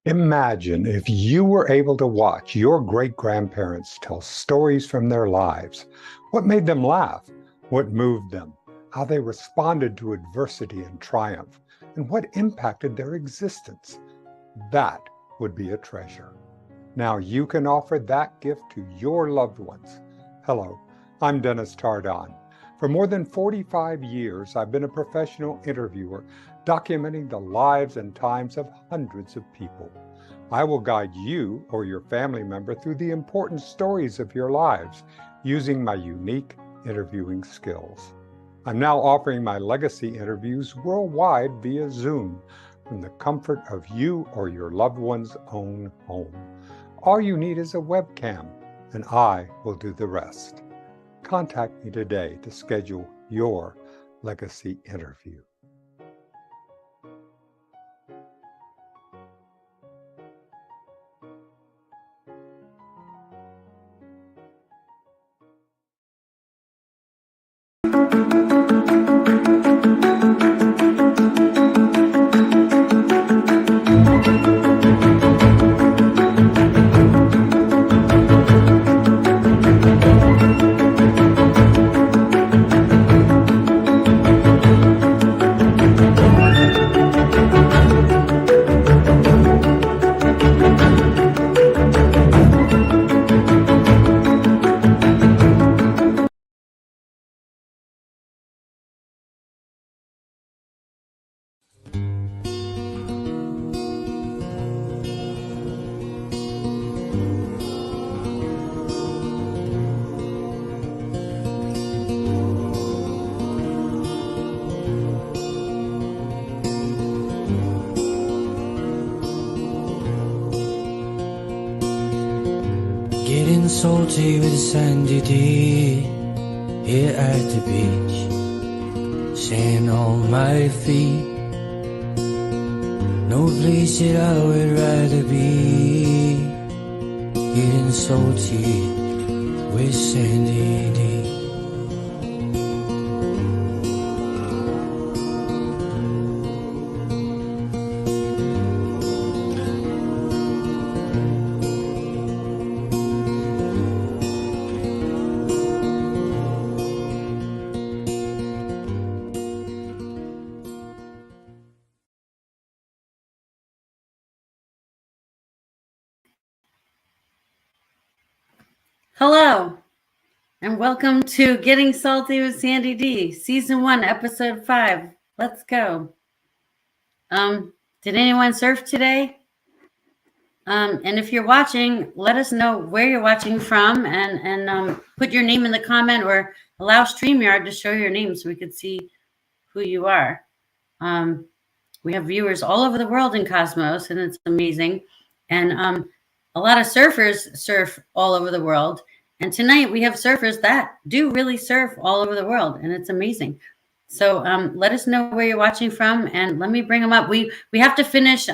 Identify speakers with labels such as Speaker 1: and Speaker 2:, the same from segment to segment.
Speaker 1: Imagine if you were able to watch your great-grandparents tell stories from their lives. What made them laugh? What moved them? How they responded to adversity and triumph? And what impacted their existence? That would be a treasure. Now you can offer that gift to your loved ones. Hello, I'm Dennis Tardon. For more than 45 years, I've been a professional interviewer documenting the lives and times of hundreds of people. I will guide you or your family member through the important stories of your lives using my unique interviewing skills. I'm now offering my legacy interviews worldwide via Zoom from the comfort of you or your loved one's own home. All you need is a webcam, and I will do the rest. Contact me today to schedule your legacy interview.
Speaker 2: Getting salty with Sandie Dee here at the beach, sand on my feet. No place that I would rather be. Getting salty with Sandie Dee.
Speaker 3: Hello, and welcome to Getting Salty with Sandie Dee, Season 1, Episode 5. Let's go. Did anyone surf today? And if you're watching, let us know where you're watching from and put your name in the comment or allow StreamYard to show your name so we could see who you are. We have viewers all over the world in Cosmos, and it's amazing. And a lot of surfers surf all over the world. And tonight we have surfers that do really surf all over the world, and it's amazing. So let us know where you're watching from, and let me bring them up. We have to finish.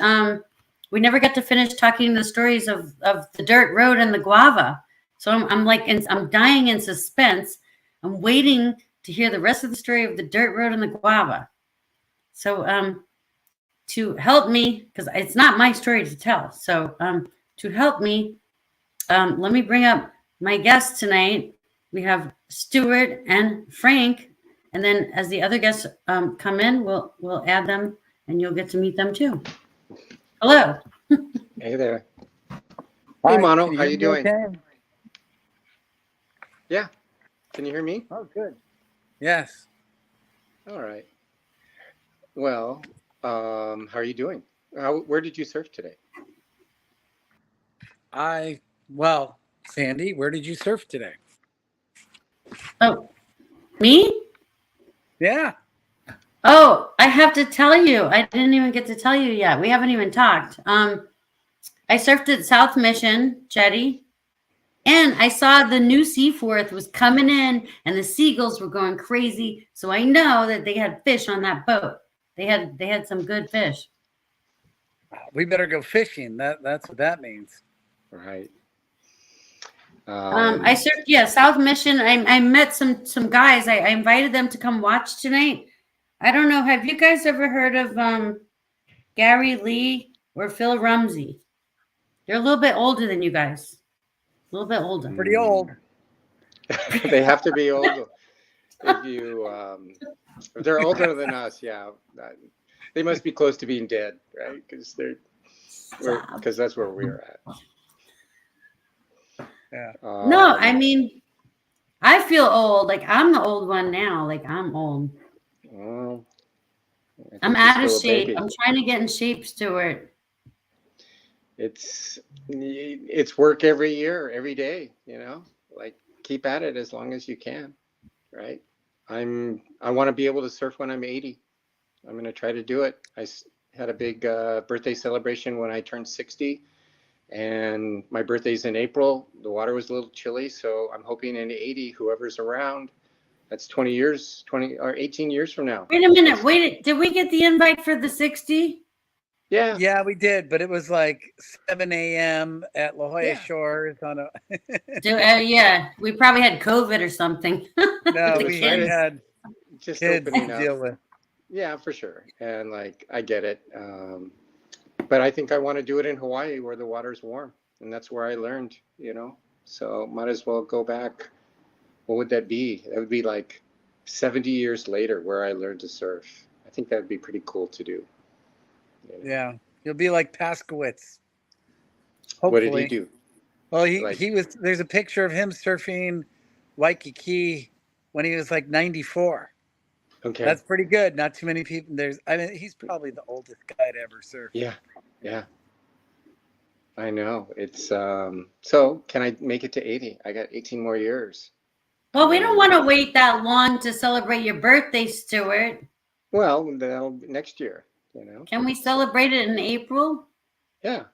Speaker 3: We never get to finish talking the stories of the dirt road and the guava. So I'm dying in suspense. I'm waiting to hear the rest of the story of the dirt road and the guava. So to help me, because it's not my story to tell. So to help me, let me bring up my guests tonight. We have Stuart and Frank, and then as the other guests come in, we'll add them, and you'll get to meet them too. Hello.
Speaker 4: Hey there.
Speaker 5: Hi,
Speaker 4: Hey, Mono, how
Speaker 5: hear
Speaker 4: you
Speaker 5: me
Speaker 4: doing?
Speaker 5: okay?
Speaker 4: Yeah. Can you hear me?
Speaker 5: Oh, good. Yes.
Speaker 4: All right. Well, how are you doing? Where did you surf today?
Speaker 5: Well, Sandie, where did you surf today?
Speaker 3: Oh, me?
Speaker 5: Yeah.
Speaker 3: Oh, I have to tell you. I didn't even get to tell you yet. We haven't even talked. I surfed at South Mission Jetty, and I saw the new Seaforth was coming in, and the seagulls were going crazy. So I know that they had fish on that boat. They had some good fish.
Speaker 5: We better go fishing. That's what that means.
Speaker 4: Right.
Speaker 3: I surfed, South Mission. I met some guys. I invited them to come watch tonight. I don't know. Have you guys ever heard of Gary Lee or Phil Rumsey? They're a little bit older than you guys. A little bit older.
Speaker 5: Pretty old.
Speaker 4: They have to be old. If you, if they're older than us, yeah, they must be close to being dead, right? Because that's where we're at.
Speaker 5: Yeah.
Speaker 3: No, I mean, I feel old. Like I'm the old one now. Like I'm old.
Speaker 4: Well,
Speaker 3: I'm out of shape. I'm trying to get in shape, Stuart.
Speaker 4: It's work every year, every day, like keep at it as long as you can, right? I want to be able to surf when I'm 80. I'm going to try to do it. I had a big birthday celebration when I turned 60, and my birthday's in April. The water was a little chilly, so I'm hoping in 80, whoever's around, that's 20 or 18 years from now.
Speaker 3: Wait a minute. Wait, did we get the invite for the 60?
Speaker 4: Yeah.
Speaker 5: Yeah, we did, but it was like 7 a.m. at La Jolla Shores on a.
Speaker 3: Yeah, we probably had COVID or something.
Speaker 5: No, we had
Speaker 4: just
Speaker 5: kids
Speaker 4: opening
Speaker 5: to
Speaker 4: up.
Speaker 5: deal with.
Speaker 4: Yeah, for sure. And like, I get it. But I think I want to do it in Hawaii where the water's warm. And that's where I learned, so might as well go back. What would that be? That would be like 70 years later where I learned to surf. I think that would be pretty cool to do.
Speaker 5: Yeah, you'll be like Paskowitz. Hopefully.
Speaker 4: What did he do?
Speaker 5: Well, he was. There's a picture of him surfing Waikiki when he was like 94.
Speaker 4: Okay,
Speaker 5: that's pretty good. Not too many people. He's probably the oldest guy to ever surf.
Speaker 4: Yeah. I know. It's so can I make it to 80? I got 18 more years.
Speaker 3: Well, we don't want to wait that long to celebrate your birthday, Stuart.
Speaker 4: Well, that'll be next year.
Speaker 3: Can we celebrate it in April?
Speaker 4: Yeah,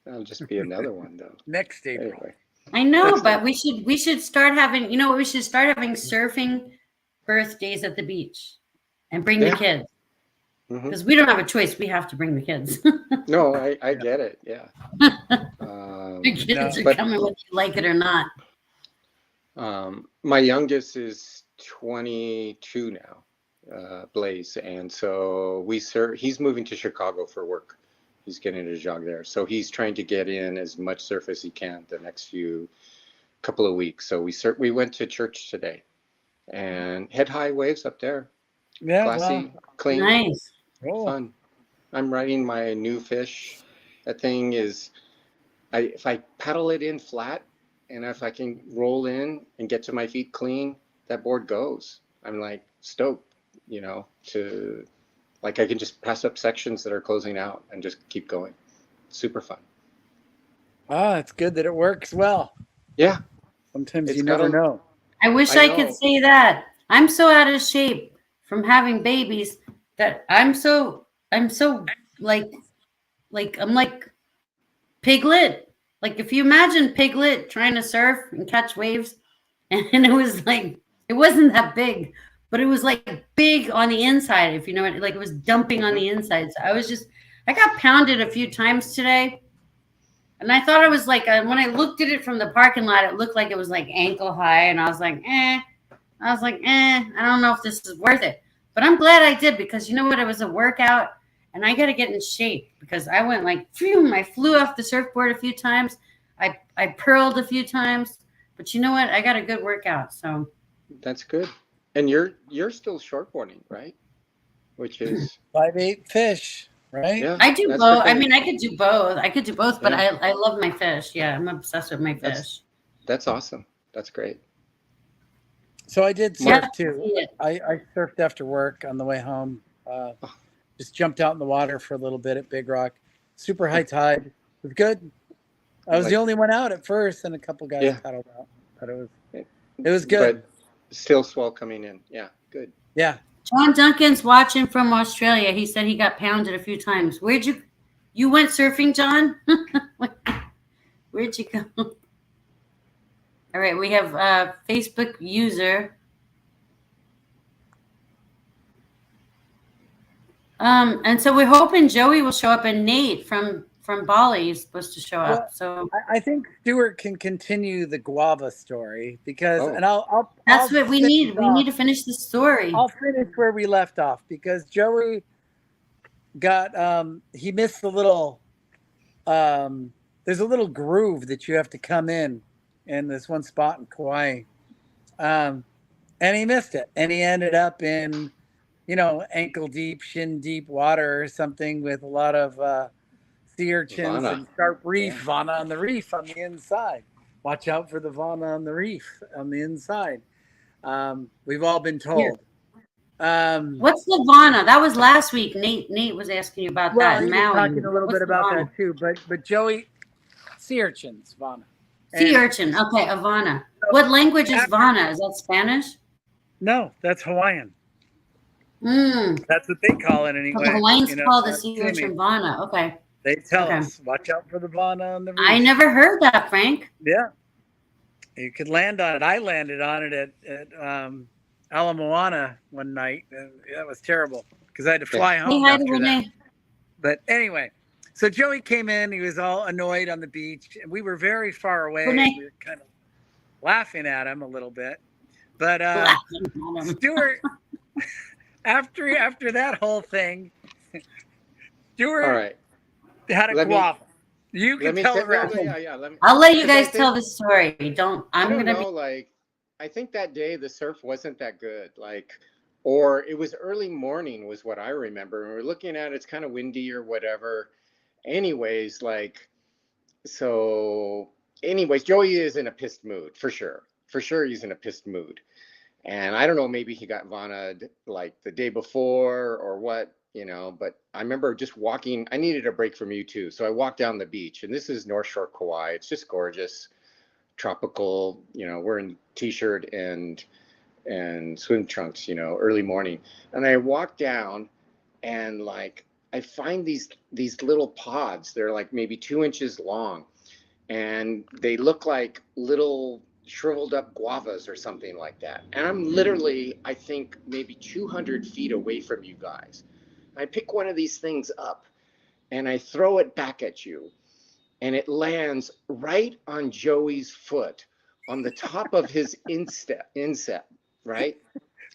Speaker 4: that'll just be another one though.
Speaker 5: Next April.
Speaker 4: Anyway.
Speaker 3: I know, but we should start having. You know what? We should start having surfing birthdays at the beach, and bring the kids. Because we don't have a choice. We have to bring the kids.
Speaker 4: No, I get it. Yeah.
Speaker 3: The kids are coming whether you like it or not.
Speaker 4: My youngest is 22 now, Blaze, and so he's moving to Chicago for work. He's getting a job there, so he's trying to get in as much surf as he can the next couple of weeks. So we went to church today, and head high waves up there.
Speaker 5: Yeah,
Speaker 4: classy, clean,
Speaker 3: nice,
Speaker 4: fun. I'm riding my new fish. That thing is, if I paddle it in flat, and if I can roll in and get to my feet clean, that board goes. I'm like stoked, to like I can just pass up sections that are closing out and just keep going. Super fun.
Speaker 5: It's good that it works well.
Speaker 4: Yeah.
Speaker 5: Sometimes you never know.
Speaker 3: I wish I could say that. I'm so out of shape from having babies that I'm so like I'm like Piglet. Like if you imagine Piglet trying to surf and catch waves, and it was like it wasn't that big, but it was like big on the inside, if you know what, like it was dumping on the inside. So I got pounded a few times today. And I thought it was like, when I looked at it from the parking lot, it looked like it was like ankle high. And I was like, I don't know if this is worth it. But I'm glad I did, because you know what? It was a workout, and I got to get in shape, because I went like, phew, I flew off the surfboard a few times. I pearled a few times. But you know what? I got a good workout. So
Speaker 4: that's good. And you're still shortboarding, right? Which is
Speaker 5: 5'8" fish. Right?
Speaker 3: Yeah, I do both. I mean, I could do both. But I love my fish. Yeah, I'm obsessed with my fish.
Speaker 4: That's awesome. That's great.
Speaker 5: So I did surf too. I surfed after work on the way home. Just jumped out in the water for a little bit at Big Rock. Super high tide. It was good. I was the only one out at first, and a couple guys paddled out. But it was good.
Speaker 4: But still swell coming in. Yeah, good.
Speaker 5: Yeah.
Speaker 3: John Duncan's watching from Australia. He said he got pounded a few times. You went surfing, John? Where'd you go? All right, we have a Facebook user. And so we're hoping Joey will show up, and Nate from Bali is supposed to show up. So
Speaker 5: I think Stuart can continue the guava story, because
Speaker 3: that's what we need. We need to finish the story.
Speaker 5: I'll finish where we left off, because Joey got he missed the little there's a little groove that you have to come in this one spot in Kauai. And he missed it. And he ended up in, ankle deep, shin deep water or something with a lot of sea urchins
Speaker 4: Vana.
Speaker 5: and sharp reef,
Speaker 4: Yeah.
Speaker 5: Vana on the reef on the inside. Watch out for the Vana on the reef on the inside. We've all been told.
Speaker 3: What's the Vana? That was last week. Nate was asking you about that
Speaker 5: Well,
Speaker 3: in
Speaker 5: he was
Speaker 3: Maui.
Speaker 5: talking a little
Speaker 3: What's
Speaker 5: bit
Speaker 3: the
Speaker 5: about
Speaker 3: Vana?
Speaker 5: that too, but Joey, sea urchins, Vana.
Speaker 3: Sea
Speaker 5: And
Speaker 3: urchin. Okay, a Vana. What language is Vana? Is that Spanish?
Speaker 5: No, that's Hawaiian.
Speaker 3: Mm.
Speaker 5: That's what they call it
Speaker 3: So
Speaker 5: anyway.
Speaker 3: the Hawaiians call the
Speaker 5: not
Speaker 3: sea
Speaker 5: to me.
Speaker 3: urchin Vana. Okay.
Speaker 5: They tell
Speaker 3: Okay.
Speaker 5: us, watch out for the Vana on the reef.
Speaker 3: I never heard that, Frank.
Speaker 5: Yeah. You could land on it. I landed on it at Ala Moana one night. And that was terrible because I had to fly home
Speaker 3: Hey, hi to
Speaker 5: after that.
Speaker 3: Renee.
Speaker 5: But anyway, so Joey came in. He was all annoyed on the beach. And we were very far away.
Speaker 3: Renee.
Speaker 5: We were kind of laughing at him a little bit. But
Speaker 3: Laughing at him.
Speaker 5: Stuart, after that whole thing, Stuart
Speaker 4: All right.
Speaker 5: had a
Speaker 4: Let me-
Speaker 5: guava. You can tell the rest.
Speaker 3: I'll let you
Speaker 4: 'cause I
Speaker 3: guys tell the story. I'm
Speaker 4: I don't
Speaker 3: gonna
Speaker 4: know, like, I think that day the surf wasn't that good. Like, or it was early morning was what I remember. And we're looking at it's kind of windy or whatever. Anyways, like, so anyways, Joey is in a pissed mood for sure. For sure he's in a pissed mood. And I don't know, maybe he got Vana'd like the day before or what, but I remember just walking. I needed a break from you too. So I walked down the beach, and this is North Shore Kauai. It's just gorgeous, tropical, we're in t-shirt and swim trunks, early morning. And I walked down and like I find these little pods. They're like maybe 2 inches long, and they look like little shriveled up guavas or something like that. And I'm literally, I think, maybe 200 feet away from you guys. I pick one of these things up and I throw it back at you, and it lands right on Joey's foot on the top of his inset, right?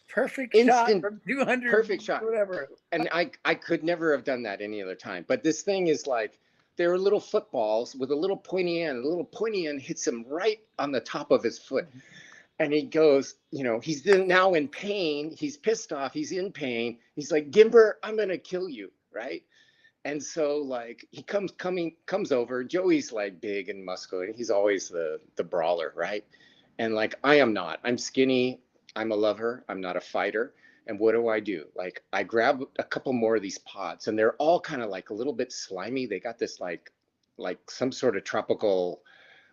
Speaker 5: Perfect
Speaker 4: Instant,
Speaker 5: shot from 200.
Speaker 4: perfect shot.
Speaker 5: Whatever.
Speaker 4: And I could never have done that any other time. But this thing is like, they were little footballs with a little pointy end. A little pointy end hits him right on the top of his foot. And he goes, he's now in pain. He's pissed off. He's in pain. He's like, Gimber, I'm going to kill you. Right. And so like he comes over. Joey's like big and muscular. He's always the brawler. Right. And like, I am not. I'm skinny. I'm a lover. I'm not a fighter. And what do? Like, I grab a couple more of these pods, and they're all kind of like a little bit slimy. They got this like some sort of tropical,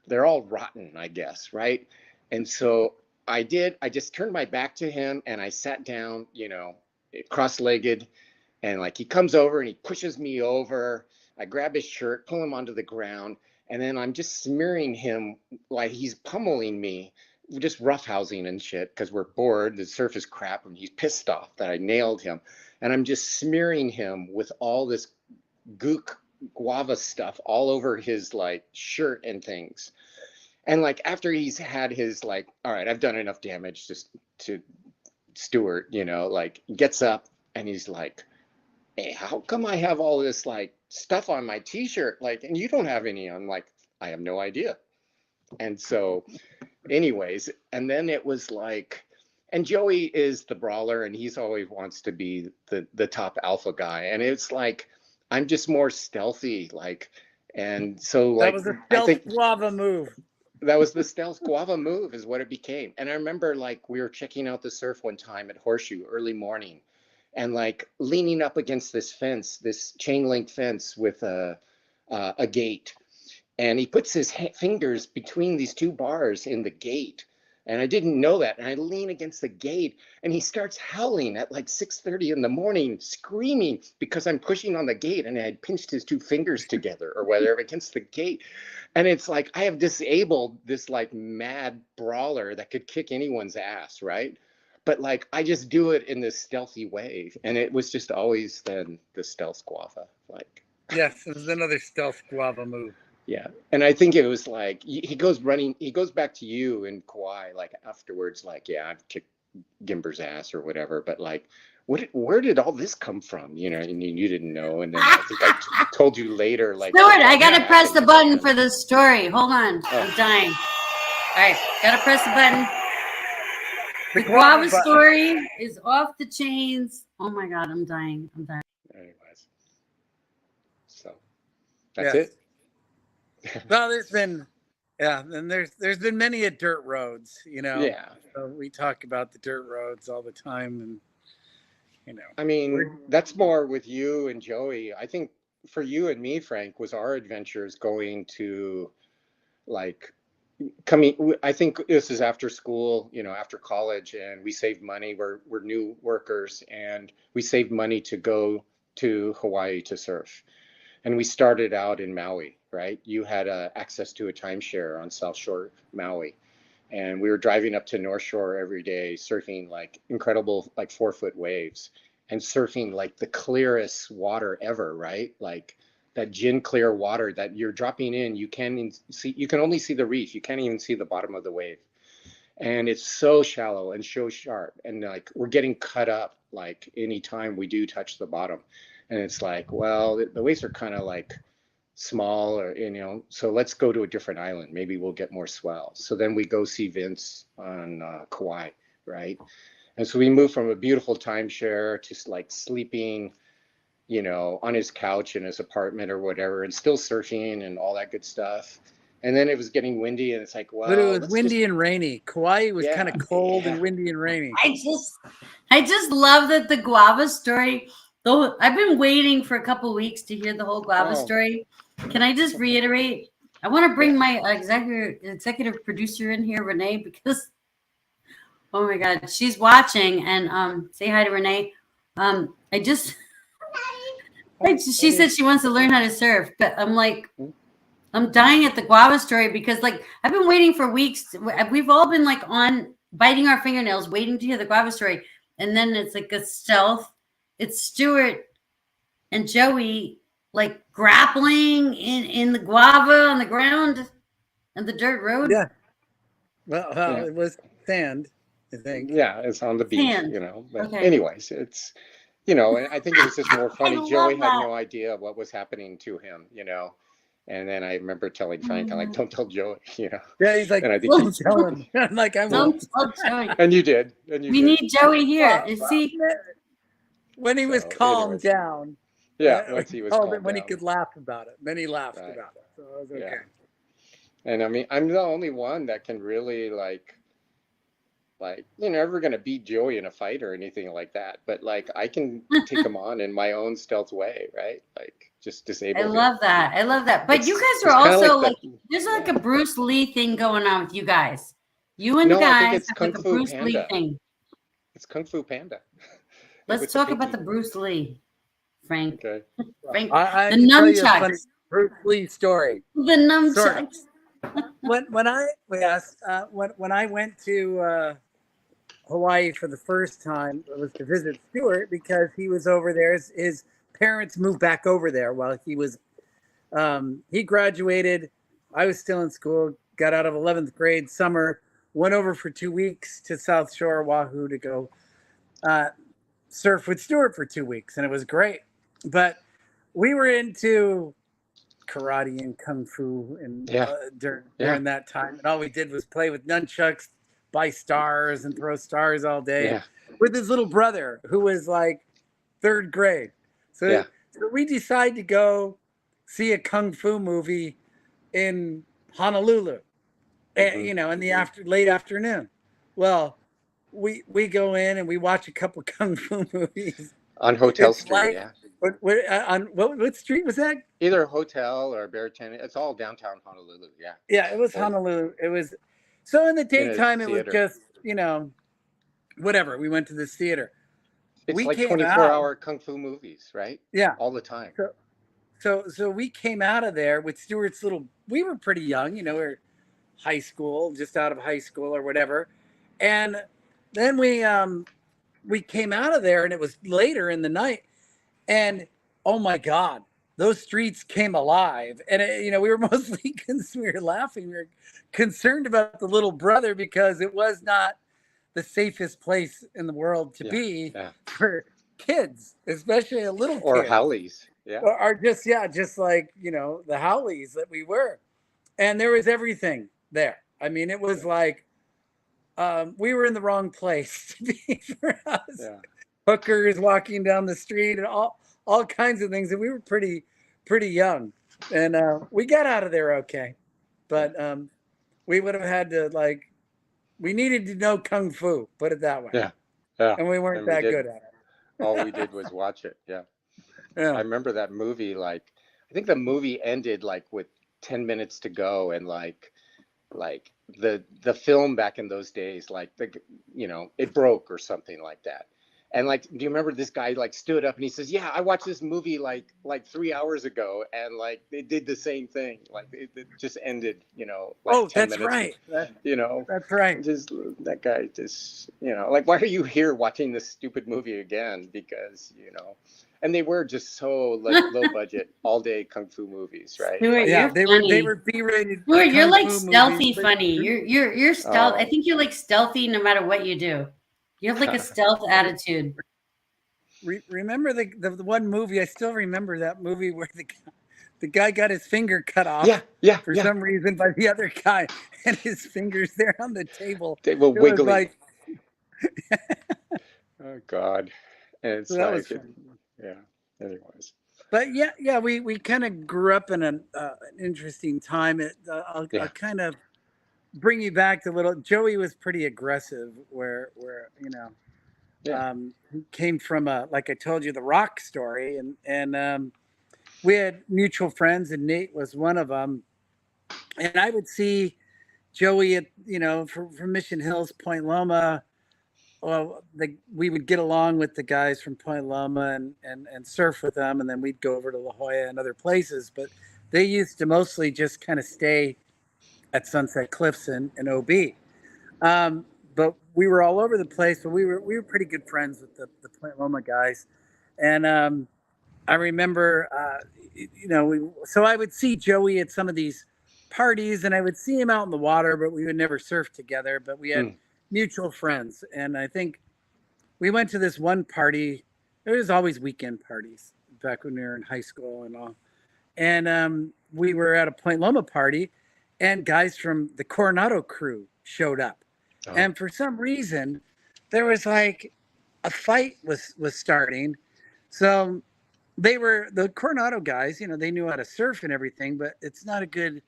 Speaker 4: they're all rotten, I guess, right? And so I just turned my back to him and I sat down, cross-legged, and like he comes over and he pushes me over. I grab his shirt, pull him onto the ground, and then I'm just smearing him like he's pummeling me, just roughhousing and shit, because we're bored. The surf is crap, and he's pissed off that I nailed him. And I'm just smearing him with all this gook guava stuff all over his like shirt and things. And like after he's had his like, all right, I've done enough damage just to Stuart, like gets up and he's like, hey, how come I have all this like stuff on my t-shirt? Like, and you don't have any. I'm like, I have no idea. And so anyways, and then it was like, and Joey is the brawler, and he's always wants to be the top alpha guy. And it's like, I'm just more stealthy, like, and so like,
Speaker 5: that was a stealth guava move.
Speaker 4: That was the stealth guava move is what it became. And I remember like we were checking out the surf one time at Horseshoe early morning, and like leaning up against this fence, this chain link fence with a gate. And he puts his fingers between these two bars in the gate. And I didn't know that. And I lean against the gate, and he starts howling at like 6:30 in the morning, screaming because I'm pushing on the gate, and I had pinched his two fingers together or whatever against the gate. And it's like, I have disabled this like mad brawler that could kick anyone's ass, right? But like, I just do it in this stealthy way. And it was just always then the stealth guava. Like,
Speaker 5: yes, it was another stealth guava move.
Speaker 4: Yeah. And I think it was like, he goes back to you in Kauai, like afterwards, like, yeah, I've kicked Gimber's ass or whatever. But like, where did all this come from? You know, and you didn't know. And then I think I told you later, like,
Speaker 3: Stuart, I got to press the button
Speaker 4: happened.
Speaker 3: for this story. Hold on. I'm dying. All right. Got to press the button. The guava story is off the chains. Oh my God. I'm dying. I'm dying.
Speaker 4: Anyways. So that's it.
Speaker 5: Well, there's been, and there's been many dirt roads, you know.
Speaker 4: Yeah.
Speaker 5: So we talk about the dirt roads all the time, and you know.
Speaker 4: I mean, that's more with you and Joey. I think for you and me, Frank, was our adventures going to, like, coming. I think this is after school, you know, after college, and we saved money. We're new workers, and we saved money to go to Hawaii to surf. And we started out in Maui, right? You had access to a timeshare on South Shore, Maui. And we were driving up to North Shore every day, surfing like incredible, like 4-foot waves and surfing like the clearest water ever, right? Like that gin clear water that you're dropping in, you can only see the reef. You can't even see the bottom of the wave. And it's so shallow and so sharp. And like, we're getting cut up like anytime we do touch the bottom. And it's like, well, the waves are kind of like small, or, you know, so let's go to a different island. Maybe we'll get more swell. So then we go see Vince on Kauai, right? And so we moved from a beautiful timeshare to like sleeping, you know, on his couch in his apartment or whatever, and still surfing and all that good stuff. And then it was getting windy, and it's like, well,
Speaker 5: but it was windy and rainy. Kauai was kind of cold and windy and rainy.
Speaker 3: I just love that the guava story. Though I've been waiting for a couple of weeks to hear the whole guava story. Can I just reiterate? I want to bring my executive producer in here, Renee, because oh my God, she's watching. And say hi to Renee. She said she wants to learn how to surf, but I'm like, I'm dying at the guava story because like I've been waiting for weeks. We've all been like on biting our fingernails, waiting to hear the guava story, and then it's like a stealth. It's Stuart and Joey like grappling in the guava on the ground and the dirt road.
Speaker 5: Yeah. Well, it was sand, I think.
Speaker 4: Yeah, it's on the beach,
Speaker 3: Sand.
Speaker 4: you know. But anyways, it's, you know, and I think it was just more funny. Joey had no idea what was happening to him, you know. And then I remember telling Frank, I'm like, don't tell Joey, you know.
Speaker 5: Yeah, he's like,
Speaker 4: and I think
Speaker 5: don't tell him. I'm like, I won't.
Speaker 3: Don't tell Joey.
Speaker 4: And you did.
Speaker 3: We need Joey here. See,
Speaker 5: when he was calmed down.
Speaker 4: Yeah, once he was calmed
Speaker 5: when
Speaker 4: down.
Speaker 5: he could laugh about it. Then he laughed about it. So it was okay.
Speaker 4: Yeah. And I mean, I'm the only one that can really like, you're never going to beat Joey in a fight or anything like that. But like, I can take him on in my own stealth way, right? Like, just disable him.
Speaker 3: I love that. But you guys are also like there's like a Bruce Lee thing going on with you guys. You and guys have like a Bruce Lee thing.
Speaker 4: It's Kung Fu Panda.
Speaker 3: Let's talk about the Bruce Lee, Frank.
Speaker 4: Okay.
Speaker 3: Frank,
Speaker 5: I
Speaker 3: the nunchucks.
Speaker 5: Bruce Lee story.
Speaker 3: The nunchucks.
Speaker 5: When I went to Hawaii for the first time, it was to visit Stuart because he was over there. His parents moved back over there while he was. He graduated. I was still in school. Got out of 11th grade summer. Went over for 2 weeks to South Shore, Oahu, to go surf with Stuart for 2 weeks, and it was great. But we were into karate and kung fu and during that time, and all we did was play with nunchucks, buy stars, and throw stars all day with his little brother who was like 3rd grade. So we decided to go see a kung fu movie in Honolulu, you know, in the late afternoon. Well, we go in and we watch a couple kung fu movies
Speaker 4: on Hotel Street.
Speaker 5: On what street was that?
Speaker 4: Either Hotel or Bearton. It's all downtown Honolulu. Yeah.
Speaker 5: Yeah, it was Honolulu. It was so in the daytime. It was just, you know, whatever. We went to this theater.
Speaker 4: It's like 24-hour kung fu movies, right?
Speaker 5: Yeah,
Speaker 4: all the time.
Speaker 5: So we came out of there with Stuart's little. We were pretty young, you know, we were high school, just out of high school or whatever, and then we came out of there, and it was later in the night, and oh my God, those streets came alive, and you know, we were mostly we were laughing, we were concerned about the little brother because it was not the safest place in the world to be for kids, especially a little
Speaker 4: or
Speaker 5: kid.
Speaker 4: Howleys. Yeah.
Speaker 5: Or just like, the Howleys that we were. And there was everything there. I mean, it was like we were in the wrong place to be for us.
Speaker 4: Yeah.
Speaker 5: Hookers walking down the street and all kinds of things. And we were pretty young. And we got out of there okay. But we would have had to, like, we needed to know Kung Fu, put it that way.
Speaker 4: Yeah. Yeah.
Speaker 5: And we weren't that good at it.
Speaker 4: All we did was watch it. Yeah.
Speaker 5: Yeah.
Speaker 4: I remember that movie, like, I think the movie ended like with 10 minutes to go, and like the film back in those days, like it broke or something like that. And like, do you remember this guy like stood up and he says, "Yeah, I watched this movie like 3 hours ago, and like they did the same thing. Like it just ended, like 10
Speaker 5: that's
Speaker 4: minutes.
Speaker 5: Right.
Speaker 4: That's
Speaker 5: right.
Speaker 4: Just that guy just, like, why are you here watching this stupid movie again? Because, and they were just so low budget, all day kung fu movies, right?
Speaker 3: Stuart,
Speaker 5: Yeah,
Speaker 3: they
Speaker 5: were B-rated.
Speaker 3: Stuart, you're like
Speaker 5: movies,
Speaker 3: stealthy funny. You're stealth. I
Speaker 4: Oh.
Speaker 3: think you're like stealthy no matter what you do. You have like a stealth attitude.
Speaker 5: Remember the one movie? I still remember that movie where the guy got his finger cut off. For some reason by the other guy, and his fingers there on the table.
Speaker 4: They were wiggling.
Speaker 5: Like,
Speaker 4: oh God. And it's
Speaker 5: so that
Speaker 4: like,
Speaker 5: was fun.
Speaker 4: yeah. Anyways.
Speaker 5: But yeah, we kind of grew up in an interesting time. I'll kind of bring you back to a little. Joey was pretty aggressive, where he came from like I told you, the rock story, and we had mutual friends, and Nate was one of them. And I would see Joey at from Mission Hills, Point Loma. Well, we would get along with the guys from Point Loma and surf with them, and then we'd go over to La Jolla and other places. But they used to mostly just kind of stay at Sunset Cliffs and OB. But we were all over the place. But we were pretty good friends with the Point Loma guys, and I remember, so I would see Joey at some of these parties, and I would see him out in the water, but we would never surf together. But we had mutual friends, and I think we went to this one party. There was always weekend parties back when we were in high school and all. And we were at a Point Loma party, and guys from the Coronado crew showed up. Oh. And for some reason, there was like a fight was starting. So they were the Coronado guys, they knew how to surf and everything, but it's not a good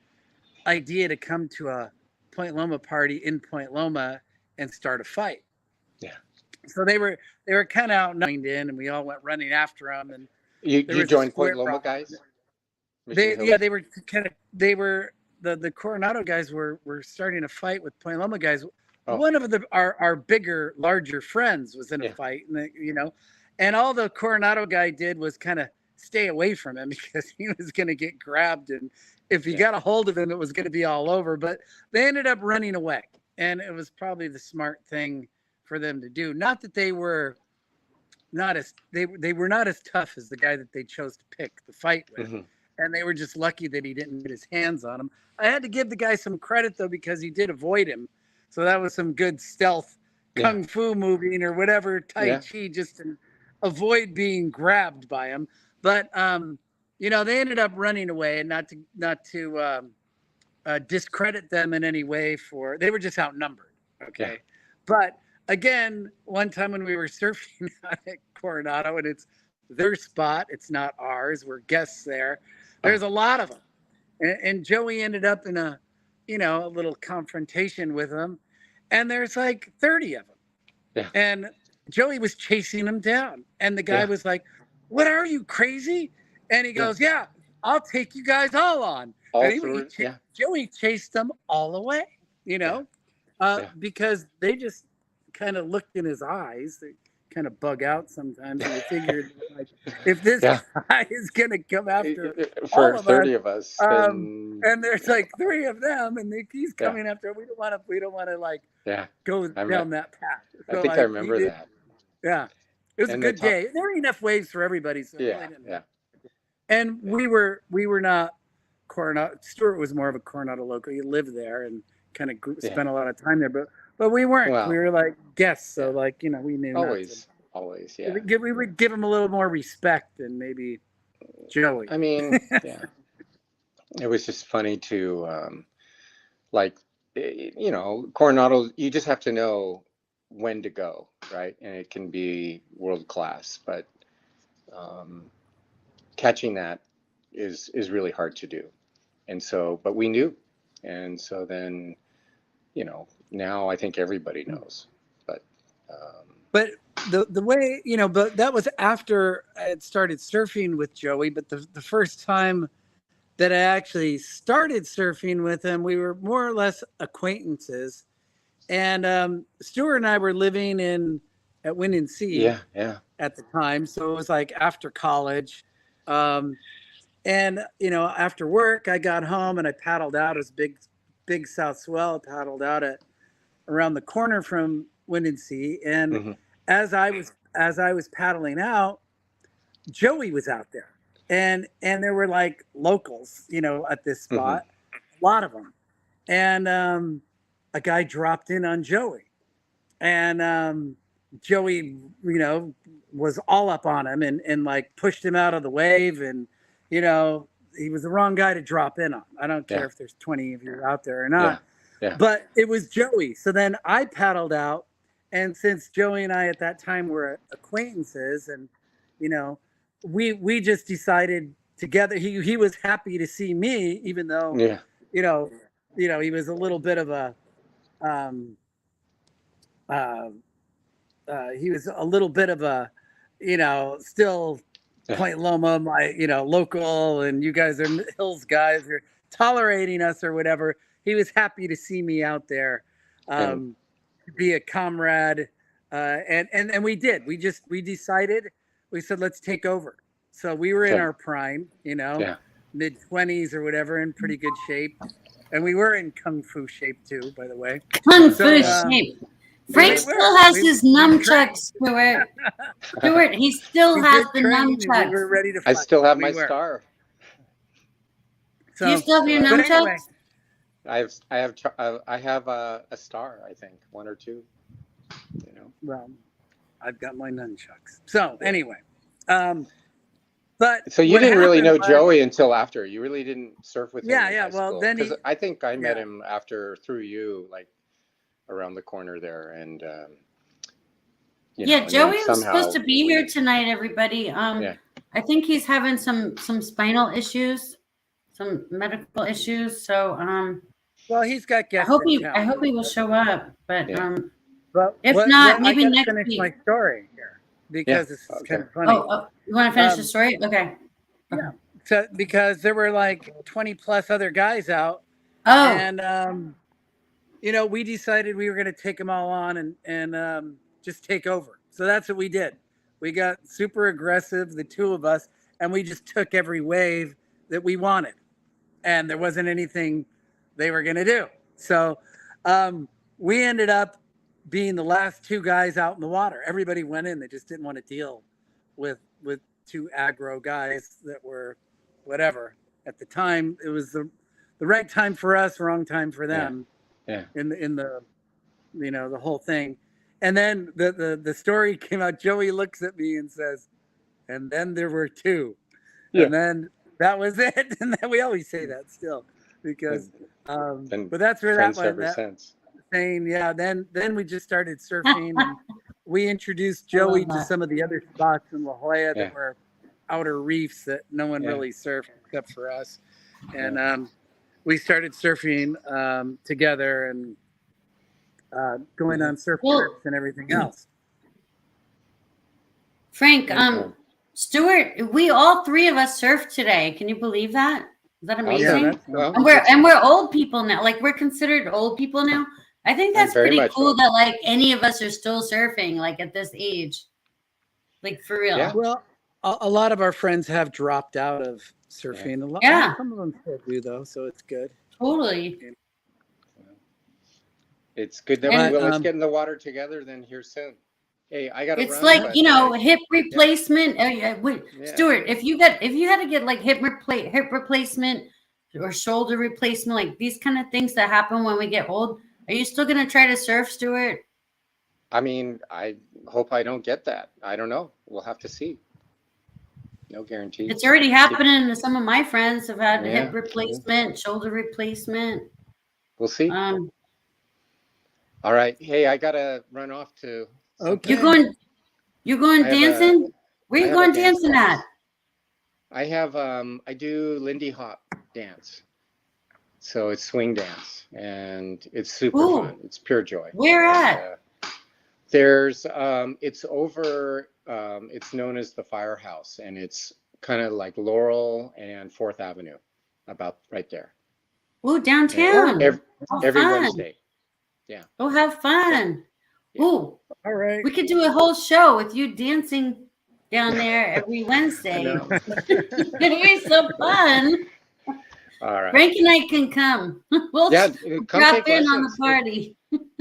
Speaker 5: idea to come to a Point Loma party in Point Loma and start a fight.
Speaker 4: Yeah.
Speaker 5: So they were kind of outnumbered in, and we all went running after them. And
Speaker 4: you joined Point Loma guys?
Speaker 5: They were the Coronado guys were starting a fight with Point Loma guys. Oh. One of our bigger, larger friends was in a fight, and all the Coronado guy did was kind of stay away from him because he was going to get grabbed, and if he got a hold of him, it was going to be all over. But they ended up running away, and it was probably the smart thing for them to do. Not that they were not as they were not as tough as the guy that they chose to pick the fight with, and they were just lucky that he didn't get his hands on him. I had to give the guy some credit though, because he did avoid him. So that was some good stealth kung fu moving or whatever, Tai Chi, just to avoid being grabbed by him. But they ended up running away, and not to discredit them in any way, they were just outnumbered. Okay. Yeah. But again, one time when we were surfing at Coronado, and it's their spot, it's not ours, we're guests there. There's a lot of them. And Joey ended up in a little confrontation with them, and there's like 30 of them. Yeah. And Joey was chasing them down, and the guy was like, "What are you, crazy?" And he goes, "Yeah, I'll take you guys all on." Joey chased them all away, because they just kind of looked in his eyes. They kind of bug out sometimes, and they figured, like, if this guy is going to come after
Speaker 4: for 30 of us,
Speaker 5: and there's like 3 of them, and he's coming after. We don't want to like go down that path.
Speaker 4: So, I think I remember that.
Speaker 5: Yeah, it was a good day. There were enough waves for everybody. So And we were not Coronado. Stuart was more of a Coronado local. He lived there and kind of spent a lot of time there. But But we weren't.
Speaker 4: Well,
Speaker 5: We were like guests, so
Speaker 4: yeah.
Speaker 5: like we knew
Speaker 4: Always,
Speaker 5: not
Speaker 4: yeah.
Speaker 5: to. We would give them a little more respect than maybe Joey.
Speaker 4: I mean, yeah. It was just funny to like, Coronado. You just have to know when to go, right? And it can be world class, but catching that is really hard to do. And so, but we knew, and so then, now I think everybody knows.
Speaker 5: But the way but that was after I had started surfing with Joey. But the first time that I actually started surfing with him, we were more or less acquaintances. And Stuart and I were living at Wind and Sea at the time. So it was like after college. And after work, I got home and I paddled out. It was big south swell. I paddled out around the corner from Wind and Sea. And as I was paddling out, Joey was out there. And there were like locals, at this spot, a lot of them. And a guy dropped in on Joey. And Joey, was all up on him and like pushed him out of the wave. And, he was the wrong guy to drop in on. I don't care if there's 20 of you out there or not.
Speaker 4: Yeah.
Speaker 5: But it was Joey. So then I paddled out. And since Joey and I at that time were acquaintances and, we just decided together, he was happy to see me, even though, he was a little bit of a, he was a little bit of a, still Point Loma, my, local, and you guys are Hills guys, you're tolerating us or whatever. He was happy to see me out there, be a comrade. And we did, we decided, we said, let's take over. So we were in our prime, mid 20s or whatever, in pretty good shape. And we were in Kung Fu shape too, by the way.
Speaker 3: Kung Fu shape. Frank still has his nunchucks, Stuart. Stuart, he still has the nunchucks.
Speaker 5: We were ready to fight.
Speaker 4: I still have my star.
Speaker 5: So,
Speaker 3: do you still have your nunchucks?
Speaker 4: Anyway, I have a star, I think, one or two.
Speaker 5: Well, I've got my nunchucks. So anyway, but
Speaker 4: so you didn't really know Joey until after. You really didn't surf with him.
Speaker 5: Yeah. Well, then
Speaker 4: I think I met him through you, like around the corner there, and
Speaker 3: Joey was supposed to be here tonight, everybody. I think he's having some spinal issues, some medical issues. So
Speaker 5: well, he's got guests.
Speaker 3: I hope he will show up, but
Speaker 5: but
Speaker 3: if not, maybe next
Speaker 5: finish
Speaker 3: week.
Speaker 5: My story here because it's kind of funny.
Speaker 3: Oh, you want to finish the story? Okay.
Speaker 5: Yeah. So because there were like 20 plus other guys out.
Speaker 3: Oh.
Speaker 5: And we decided we were going to take them all on and just take over. So that's what we did. We got super aggressive, the two of us, and we just took every wave that we wanted. And there wasn't anything they were going to do. So we ended up being the last two guys out in the water. Everybody went in. They just didn't want to deal with two aggro guys that were whatever. At the time, it was the right time for us, wrong time for them.
Speaker 4: Yeah.
Speaker 5: In the the whole thing. And then the story came out. Joey looks at me and says, and then there were two. Yeah. And then that was it. And then we always say that still because but that's where that went. Saying, then we just started surfing and we introduced Joey to some of the other spots in La Jolla that were outer reefs that no one really surfed except for us. And we started surfing together and going on surf trips and everything else.
Speaker 3: Frank, Stuart, we all three of us surfed today. Can you believe that? Is that amazing? And we're old people now. Like we're considered old people now. I think that's pretty cool that like any of us are still surfing like at this age. Like for real.
Speaker 5: Yeah. Well, a lot of our friends have dropped out of surfing. Some of them still do though, so it's good.
Speaker 3: Totally.
Speaker 4: It's good that let's get in the water together then here soon. Hey, I got.
Speaker 3: It's like hip replacement. Stuart, if you had to get like hip replacement or shoulder replacement, like these kind of things that happen when we get old, Are you still gonna try to surf, Stuart?
Speaker 4: I mean, I hope I don't get that. I don't know. We'll have to see. No guarantees.
Speaker 3: It's already happening to some of my friends have had
Speaker 4: Yeah,
Speaker 3: hip replacement, shoulder replacement.
Speaker 4: we'll see. All right. Hey, I gotta run off to something.
Speaker 3: You're going dancing? Where
Speaker 4: I
Speaker 3: you
Speaker 4: have a
Speaker 3: going
Speaker 4: dance
Speaker 3: dancing
Speaker 4: class.
Speaker 3: at?
Speaker 4: I have I do Lindy Hop dance. So it's swing dance and it's super fun. It's pure joy.
Speaker 3: Where at?
Speaker 4: There's it's over it's known as the Firehouse, and it's kind of like Laurel and 4th Avenue, about right there.
Speaker 3: Ooh, downtown.
Speaker 4: Every Wednesday. Yeah.
Speaker 3: Oh, have fun. Yeah. Ooh.
Speaker 5: All right.
Speaker 3: We could do a whole show with you dancing down there every Wednesday. It'd be so fun.
Speaker 4: All right.
Speaker 3: Frank and I can come. We'll drop in on the party.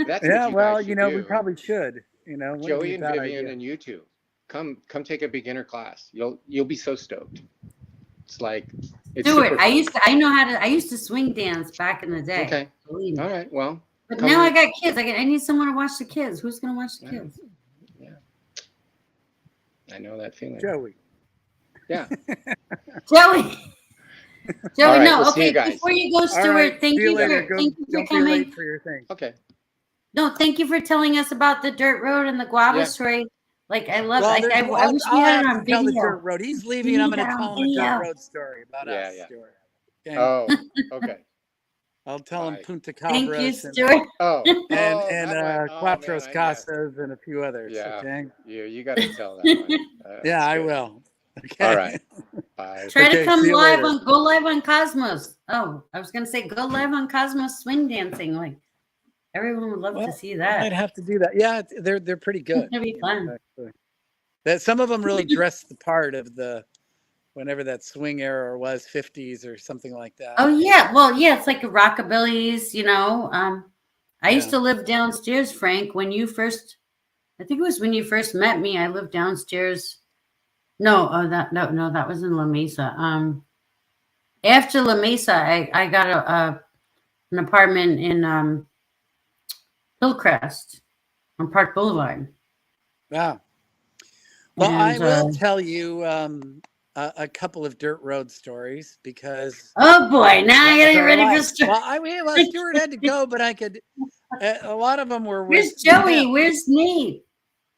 Speaker 4: That's
Speaker 5: yeah, well, you know, we probably should. You know,
Speaker 4: Joey and Vivian and you two, come take a beginner class. You'll be so stoked. It's like it's
Speaker 3: do it. I used to swing dance back in the day.
Speaker 4: Okay. All right. Well.
Speaker 3: But now I got kids. I need someone to watch the kids. Who's gonna watch the kids?
Speaker 4: Yeah. I know that feeling.
Speaker 5: Joey.
Speaker 4: Yeah.
Speaker 3: Joey. Joey,
Speaker 4: right,
Speaker 3: no.
Speaker 4: we'll
Speaker 3: Okay, before you go, Stuart,
Speaker 5: right,
Speaker 3: thank you for coming.
Speaker 5: For your thing.
Speaker 4: Okay.
Speaker 3: No, thank you for telling us about the dirt road and the guava story. Like I love. I wish we had it on video.
Speaker 5: Tell the dirt road. He's leaving. I'm going to tell him the dirt road story about us. Stuart.
Speaker 4: Okay. Oh, okay.
Speaker 5: I'll tell him Punta Cabras.
Speaker 3: Thank you, Stuart.
Speaker 5: And Cuatros Casas and a few others.
Speaker 4: Yeah.
Speaker 5: Okay.
Speaker 4: You got to tell that one.
Speaker 5: Yeah, I will. Okay.
Speaker 4: All right. Bye.
Speaker 3: Try to come live go live on Cosmos. Oh, I was gonna say go live on Cosmos swing dancing. Like everyone would love to see that.
Speaker 5: I'd have to do that. Yeah, they're pretty good.
Speaker 3: It'd be fun.
Speaker 5: That some of them really dress the part of the whenever that swing era was 50s or something like that.
Speaker 3: Oh yeah, well yeah, it's like a rockabilly's. You know, I used to live downstairs, Frank. When you first, I think it was when you first met me. I lived downstairs. No, that was in La Mesa. After La Mesa, I got an apartment in Hillcrest on Park Boulevard.
Speaker 5: Wow. Well, I will tell you a couple of dirt road stories because.
Speaker 3: Oh boy! Now I gotta get ready for story.
Speaker 5: Well, Stuart had to go, but I could. A lot of them were.
Speaker 3: Where's Joey? Where's Nate?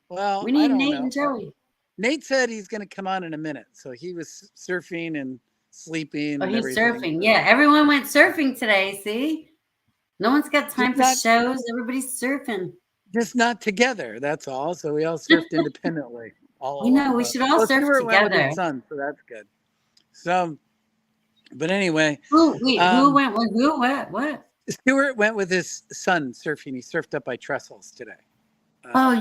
Speaker 5: Well,
Speaker 3: we need Nate and Joey.
Speaker 5: Nate said he's going to come on in a minute, so he was surfing and sleeping.
Speaker 3: Oh, he's surfing. Yeah, everyone went surfing today. See, no one's got time for shows. Everybody's surfing.
Speaker 5: Just not together. That's all. So we all surfed independently.
Speaker 3: We should all surf together.
Speaker 5: Went with his son, so that's good. So, but anyway,
Speaker 3: who went with who? What?
Speaker 5: Stuart went with his son surfing. He surfed up by Trestles today.
Speaker 3: I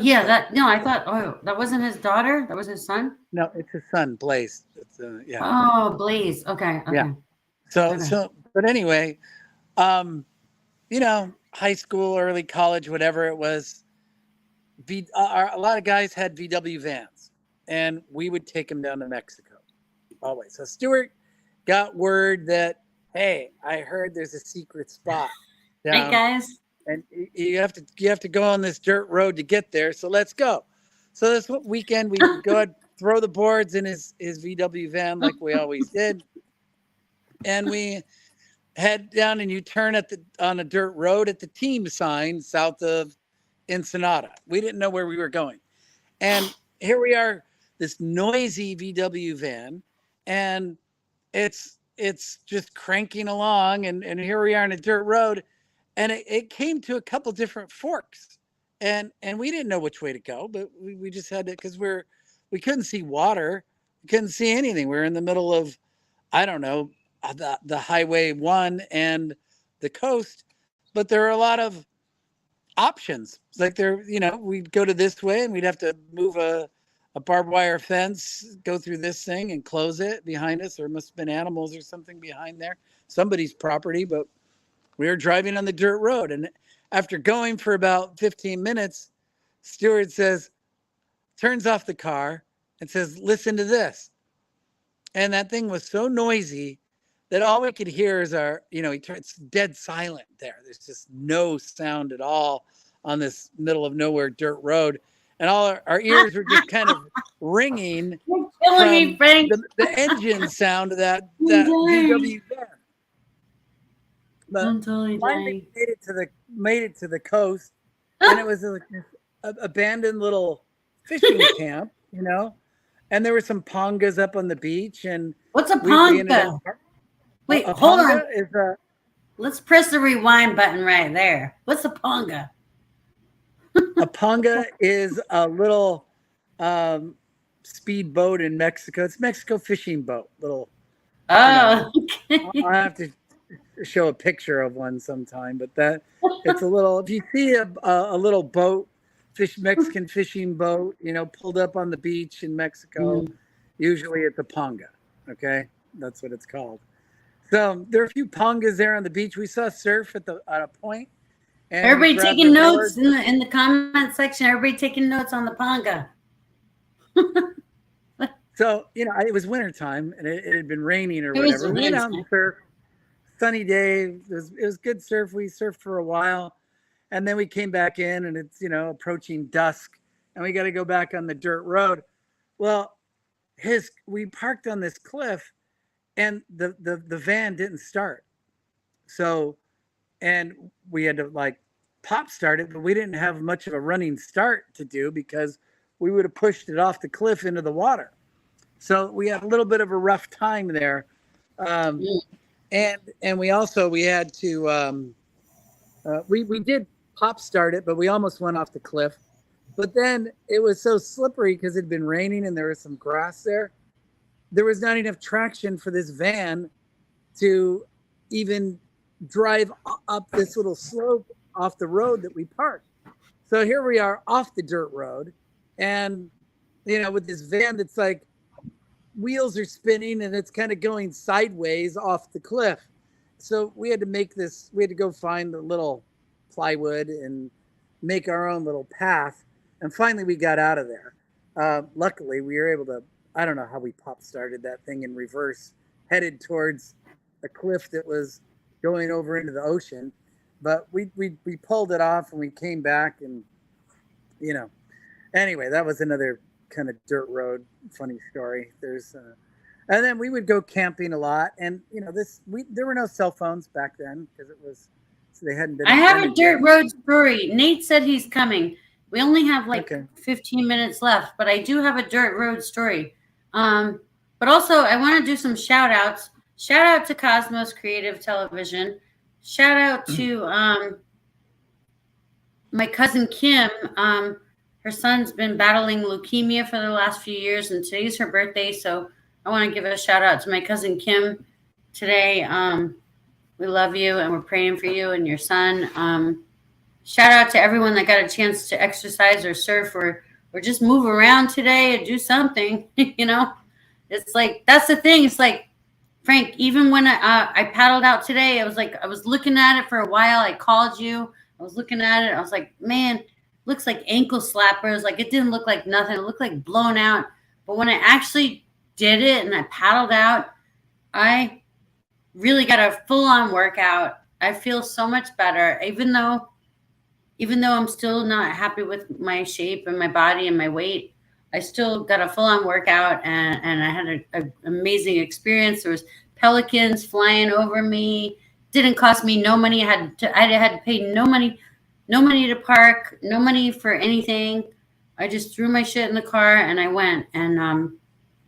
Speaker 3: thought, that wasn't his daughter. That was his son.
Speaker 5: No, it's his son, Blaze. Yeah.
Speaker 3: Oh, Blaze. Okay.
Speaker 5: Yeah. So, but anyway, you know, high school, early college, whatever it was, a lot of guys had VW vans, and we would take them down to Mexico, always. So Stuart got word that, hey, I heard there's a secret spot.
Speaker 3: Hey guys.
Speaker 5: And you have to go on this dirt road to get there. So let's go. So this weekend we go and throw the boards in his VW van like we always did, and we head down and you turn on a dirt road at the team sign south of Ensenada. We didn't know where we were going, and here we are, this noisy VW van, and it's just cranking along, and here we are on a dirt road. And it came to a couple different forks, and we didn't know which way to go, but we just had to, because we couldn't see water, we couldn't see anything. We were in the middle of, I don't know, the Highway 1 and the coast, but there are a lot of options. Like we'd go to this way, and we'd have to move a barbed wire fence, go through this thing, and close it behind us. There must have been animals or something behind there, somebody's property, but. We were driving on the dirt road, and after going for about 15 minutes, Stuart turns off the car and says, listen to this. And that thing was so noisy that all we could hear is it's dead silent there. There's just no sound at all on this middle of nowhere dirt road. And all our ears were just kind of ringing
Speaker 3: You're killing me, Frank.
Speaker 5: the engine sound of that VW there. But
Speaker 3: I'm totally
Speaker 5: finally made it to the coast, and it was an abandoned little fishing camp, and there were some pongas up on the beach. And
Speaker 3: what's a ponga? Wait, hold on. Let's press the rewind button right there. What's a ponga?
Speaker 5: A ponga is a little speed boat in Mexico. It's a Mexico fishing boat. Little.
Speaker 3: Oh, okay.
Speaker 5: I'll have to show a picture of one sometime, but it's a little. If you see a little boat, Mexican fishing boat, pulled up on the beach in Mexico, usually it's a ponga. Okay, that's what it's called. So there are a few pongas there on the beach. We saw surf at a point. And
Speaker 3: everybody taking notes in the comment section. Everybody taking notes on the ponga.
Speaker 5: So, it was wintertime and it had been raining or whatever. We went out and surfed. Sunny day. It was good surf. We surfed for a while. And then we came back in and it's, approaching dusk. And we got to go back on the dirt road. Well, we parked on this cliff and the van didn't start. So, and we had to pop start it, but we didn't have much of a running start to do because we would have pushed it off the cliff into the water. So we had a little bit of a rough time there. And we had to, we did pop start it, but we almost went off the cliff. But then it was so slippery because it had been raining and there was some grass there. There was not enough traction for this van to even drive up this little slope off the road that we parked. So here we are off the dirt road and, with this van that's wheels are spinning and it's kind of going sideways off the cliff. So we had to go find the little plywood and make our own little path. And finally we got out of there. Luckily we were able to, I don't know how we pop started that thing in reverse, headed towards a cliff that was going over into the ocean, but we pulled it off and we came back and anyway, that was another kind of dirt road funny story. And then we would go camping a lot, and there were no cell phones back then because they hadn't been.
Speaker 3: I have a dirt road story. Nate said he's coming. We only have 15 minutes left, but I do have a dirt road story. But also I want to do some shout outs. Shout out to Cosmos Creative Television. Shout out to my cousin Kim. Her son's been battling leukemia for the last few years, and today's her birthday. So I want to give a shout out to my cousin Kim today. We love you, and we're praying for you and your son. Shout out to everyone that got a chance to exercise or surf or just move around today and do something. It's that's the thing. It's Frank, even when I paddled out today, I was looking at it for a while. I called you. I was looking at it. I was like, man, looks like ankle slappers. It didn't look like nothing. It looked like blown out. But when I actually did it and I paddled out, I really got a full-on workout. I feel so much better, even though I'm still not happy with my shape and my body and my weight. I still got a full-on workout, and I had an amazing experience. There was pelicans flying over me. Didn't cost me no money. I had to pay no money to park, no money for anything. I just threw my shit in the car and I went, and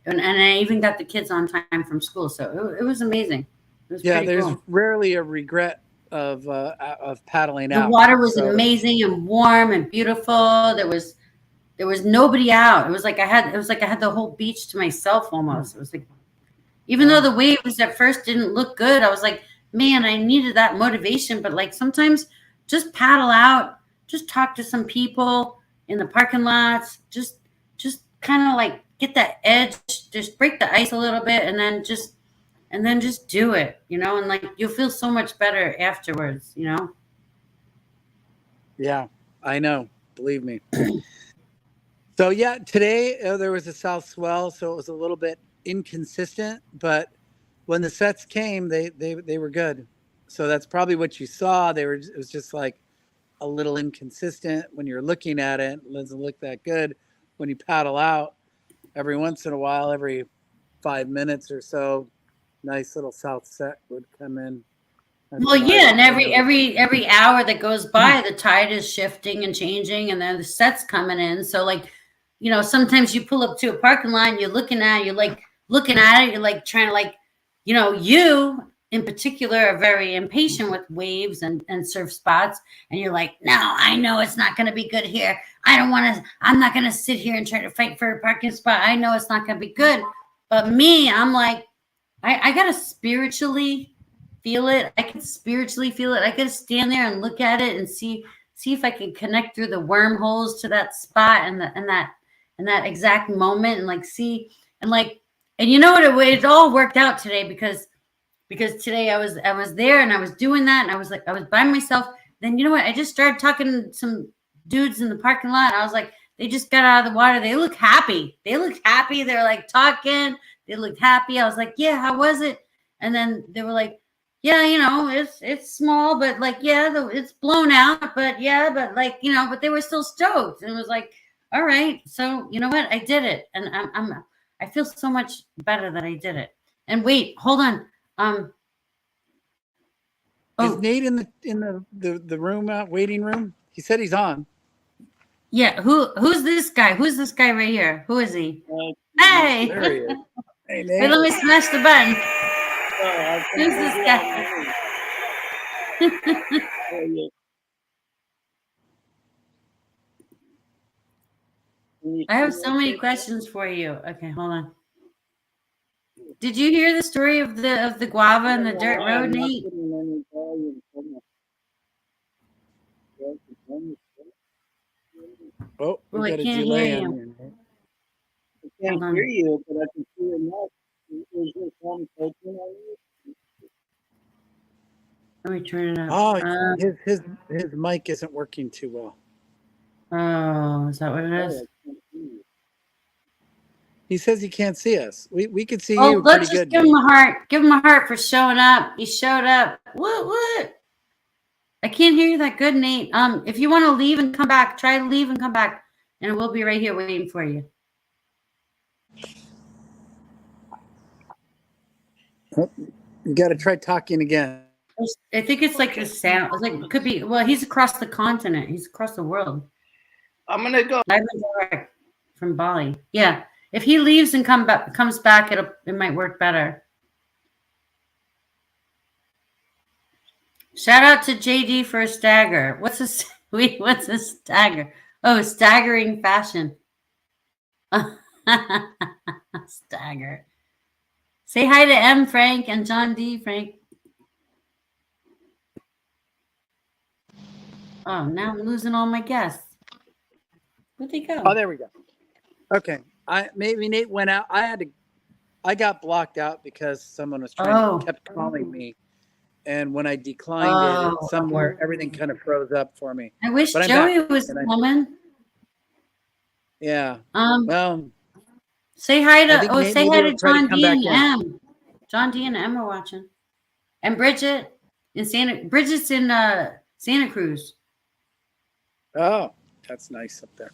Speaker 3: I even got the kids on time from school. So it was amazing. It was
Speaker 5: there's
Speaker 3: cool.
Speaker 5: Rarely a regret of paddling out.
Speaker 3: The water was amazing and warm and beautiful. There was nobody out. It was like I had the whole beach to myself almost. It was even though the waves at first didn't look good, I was like, man, I needed that motivation. But sometimes just paddle out, just talk to some people in the parking lots, just kind of get that edge, just break the ice a little bit, and then just do it, and you'll feel so much better afterwards,
Speaker 5: Yeah, I know. Believe me. So today there was a south swell, so it was a little bit inconsistent, but when the sets came, they were good. So that's probably what you saw. It was just like a little inconsistent when you're looking at it. It doesn't look that good when you paddle out. Every once in a while, every 5 minutes or so, nice little south set would come in.
Speaker 3: Well, yeah, and every hour that goes by, the tide is shifting and changing, and then the set's coming in. So, like, you know, sometimes you pull up to a parking lot, and you're looking at it, you're like trying to, like, you know, you in particular are very impatient with waves and surf spots, and you're like, no, I know it's not going to be good here. I'm not going to sit here and try to fight for a parking spot. I know it's not going to be good. But me, I'm like, I got to spiritually feel it. I can spiritually feel it. I got to stand there and look at it and see if I can connect through the wormholes to that spot and that exact moment, and like see and like, and you know what, it all worked out today because today I was there and I was doing that, and I was by myself. Then you know what? I just started talking to some dudes in the parking lot. I was like, they just got out of the water. They look happy. They're like talking. They looked happy. I was like, yeah, how was it? And then they were like, yeah, you know, it's small, but like, yeah, it's blown out, but yeah, but like, you know, but they were still stoked. And it was like, all right, so you know what? I did it, and I feel so much better that I did it. And wait, hold on.
Speaker 5: Is Nate in the room waiting room? He said he's on.
Speaker 3: Yeah, who's this guy? Who's this guy right here? Who is he? Hey,
Speaker 5: there he is. Hey, Nate.
Speaker 3: Wait, let me smash the button. Who's this guy? I have so many questions for you. Okay, hold on. Did you hear the story of the guava and the dirt road, Nate?
Speaker 5: Oh, we
Speaker 3: Well,
Speaker 5: got
Speaker 3: I
Speaker 5: a
Speaker 3: can't
Speaker 5: delay
Speaker 3: hear
Speaker 5: on
Speaker 3: you.
Speaker 5: here.
Speaker 6: I can't hear you, but I can see your mouth. Is your phone taking on you?
Speaker 3: Let me turn it up.
Speaker 5: Oh, his mic isn't working too well.
Speaker 3: Oh, is that what it is?
Speaker 5: He says he can't see us. We could see
Speaker 3: Oh,
Speaker 5: you
Speaker 3: let's
Speaker 5: pretty
Speaker 3: just
Speaker 5: good.
Speaker 3: give him a heart. Give him a heart for showing up. He showed up. What? I can't hear you that good, Nate. If you want to leave and come back, try to leave and come back, and we'll be right here waiting for you.
Speaker 5: Oh, you got to try talking again.
Speaker 3: I think it's like the sound. It's like it could be. Well, he's across the continent. He's across the world.
Speaker 6: I'm gonna go.
Speaker 3: Live and direct from Bali. Yeah. If he leaves and comes back, it might work better. Shout out to JD for a stagger. What's a stagger? Oh, staggering fashion. Stagger. Say hi to M, Frank, and John D, Frank. Oh, now I'm losing all my guests. Where'd they go?
Speaker 5: Oh, there we go. Okay. Maybe Nate went out. I got blocked out because someone was kept calling me. And when I declined it somewhere, everything kind of froze up for me.
Speaker 3: I wish Joey was coming.
Speaker 5: Yeah.
Speaker 3: Well, say hi to John D and M. John D and M are watching. And Bridget's in Santa Cruz.
Speaker 5: Oh, that's nice up there.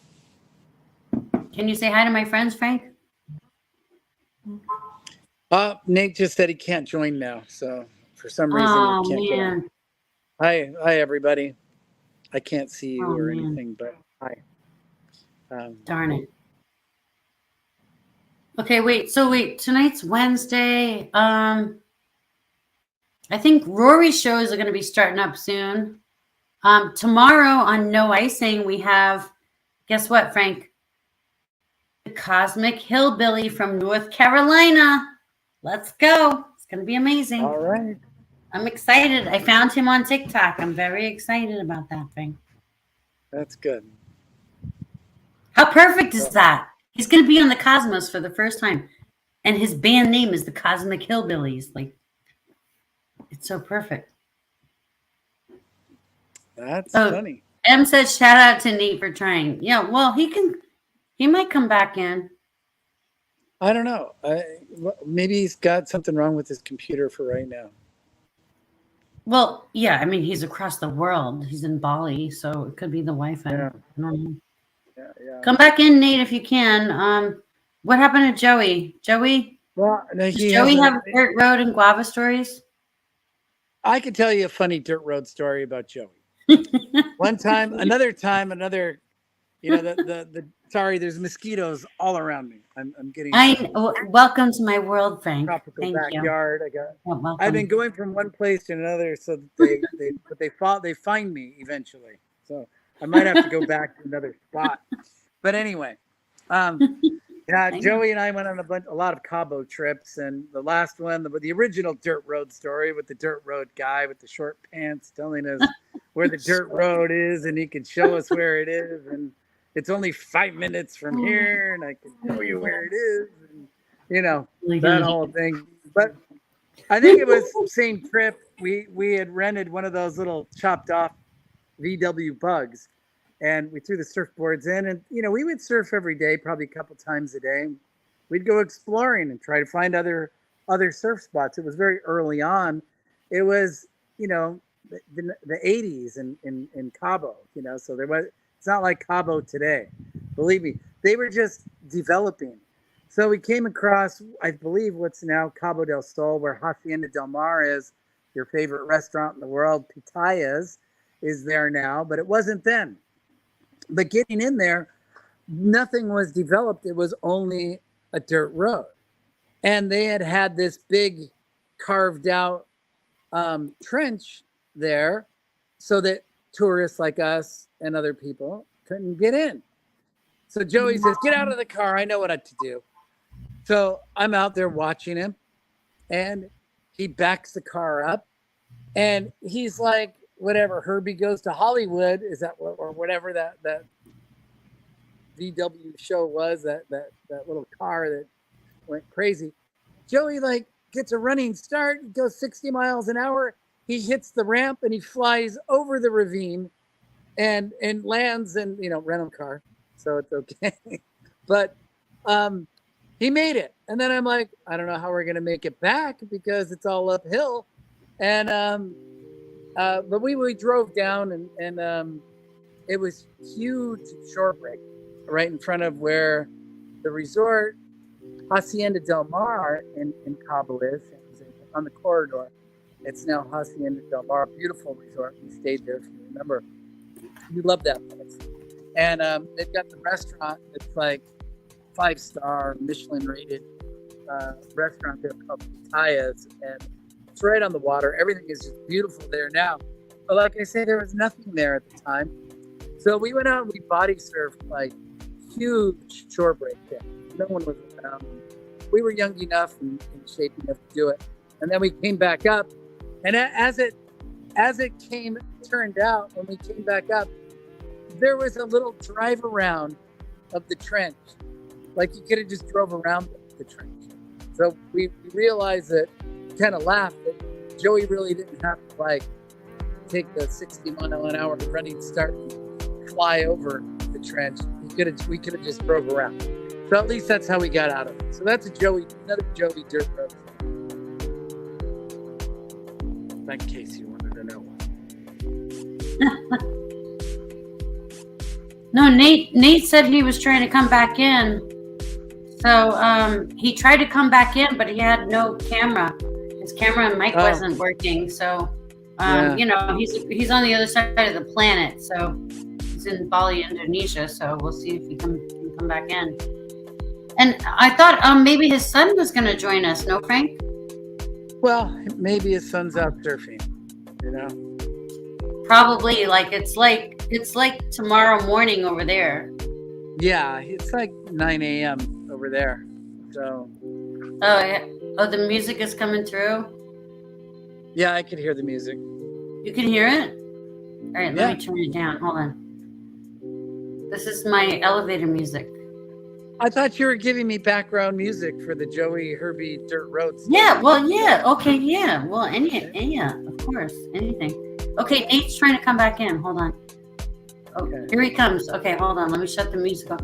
Speaker 3: Can you say hi to my friends, Frank?
Speaker 5: Nate just said he can't join now, so for some reason he can't join. Hi, everybody. I can't see you or anything, but hi.
Speaker 3: Darn it. Okay, wait. Tonight's Wednesday. I think Rory's shows are going to be starting up soon. Tomorrow on No Icing, we have, guess what, Frank? The Cosmic Hillbilly from North Carolina. Let's go. It's going to be amazing.
Speaker 5: All right.
Speaker 3: I'm excited. I found him on TikTok. I'm very excited about that thing.
Speaker 5: That's good.
Speaker 3: How perfect is that? He's going to be on the Cosmos for the first time. And his band name is the Cosmic Hillbillies. Like, it's so perfect.
Speaker 5: That's funny.
Speaker 3: M says, shout out to Nate for trying. Yeah, well, he might come back in.
Speaker 5: I don't know. Maybe he's got something wrong with his computer for right now.
Speaker 3: Well, yeah, I mean, he's across the world. He's in Bali, so it could be the Wi-Fi.
Speaker 5: Yeah.
Speaker 3: I don't know.
Speaker 5: Yeah.
Speaker 3: Come back in, Nate, if you can. What happened to Joey? Joey?
Speaker 5: Well, no,
Speaker 3: Does Joey have dirt road and guava stories?
Speaker 5: I could tell you a funny dirt road story about Joey. One time, another, you know, the sorry, there's mosquitoes all around me. I'm getting.
Speaker 3: Welcome to my world, Frank.
Speaker 5: Tropical
Speaker 3: Thank
Speaker 5: backyard.
Speaker 3: you.
Speaker 5: I've been going from one place to another, so they find me eventually. So I might have to go back to another spot. But anyway, yeah, Joey and I went on a lot of Cabo trips, and the last one, the original dirt road story with the dirt road guy with the short pants telling us where the dirt road is, and he could show us where it is, and it's only 5 minutes from here, and I can show you where it is, and you know, that whole thing. But I think it was the same trip. We had rented one of those little chopped off VW bugs, and we threw the surfboards in, and you know, we would surf every day, probably a couple times a day. We'd go exploring and try to find other surf spots. It was very early on. It was, you know, the 80s in Cabo, you know, so it's not like Cabo today. Believe me, they were just developing. So we came across, I believe, what's now Cabo del Sol, where Hacienda del Mar is, your favorite restaurant in the world. Pitayas is there now, but it wasn't then. But getting in there, nothing was developed. It was only a dirt road. And they had this big carved out trench there so that tourists like us and other people couldn't get in. So Joey says, get out of the car. I know what to do. So I'm out there watching him, and he backs the car up, and he's like, whatever, Herbie Goes to Hollywood, is that or whatever that VW show was, that little car that went crazy. Joey like gets a running start, he goes 60 miles an hour, he hits the ramp and he flies over the ravine and lands in, you know, rental car, so it's okay. But he made it, and then I'm like, I don't know how we're gonna make it back because it's all uphill, and but we drove down, and it was huge shore break right in front of where the resort Hacienda del Mar in Cabo is. It was on the corridor. It's now Hacienda del Mar, beautiful resort. We stayed there, if you remember. You love that place. And they've got the restaurant. It's like 5-star Michelin rated restaurant there called Pitayas, and it's right on the water. Everything is just beautiful there now. But like I say, there was nothing there at the time. So we went out and we body surfed like huge shore break there. No one was around. We were young enough and in shape enough to do it. And then we came back up. And as it turned out, when we came back up, there was a little drive around of the trench. Like you could have just drove around the trench. So we realized that, kind of laughed, that Joey really didn't have to like take the 60-mile-an-hour running start and fly over the trench. We could have just drove around. So at least that's how we got out of it. So that's another Joey dirt road. In case you wanted to know.
Speaker 3: No, Nate said he was trying to come back in. So he tried to come back in, but he had no camera. His camera and mic wasn't working. So you know, he's on the other side of the planet. So he's in Bali, Indonesia. So we'll see if he can come back in. And I thought maybe his son was going to join us. No, Frank?
Speaker 5: Well, maybe his son's out surfing. You know.
Speaker 3: Probably. It's like tomorrow morning over there.
Speaker 5: Yeah, it's like 9 a.m. over there. So.
Speaker 3: Oh yeah. Oh, the music is coming through.
Speaker 5: Yeah, I could hear the music.
Speaker 3: You can hear it? All right, let me turn it down. Hold on. This is my elevator music.
Speaker 5: I thought you were giving me background music for the Joey Herbie Dirt Road stuff.
Speaker 3: Yeah, well, yeah. Okay, yeah. Well, yeah, of course. Anything. Okay, Nate's trying to come back in. Hold on. Oh, okay. Here he comes. Okay, hold on. Let me shut the music off.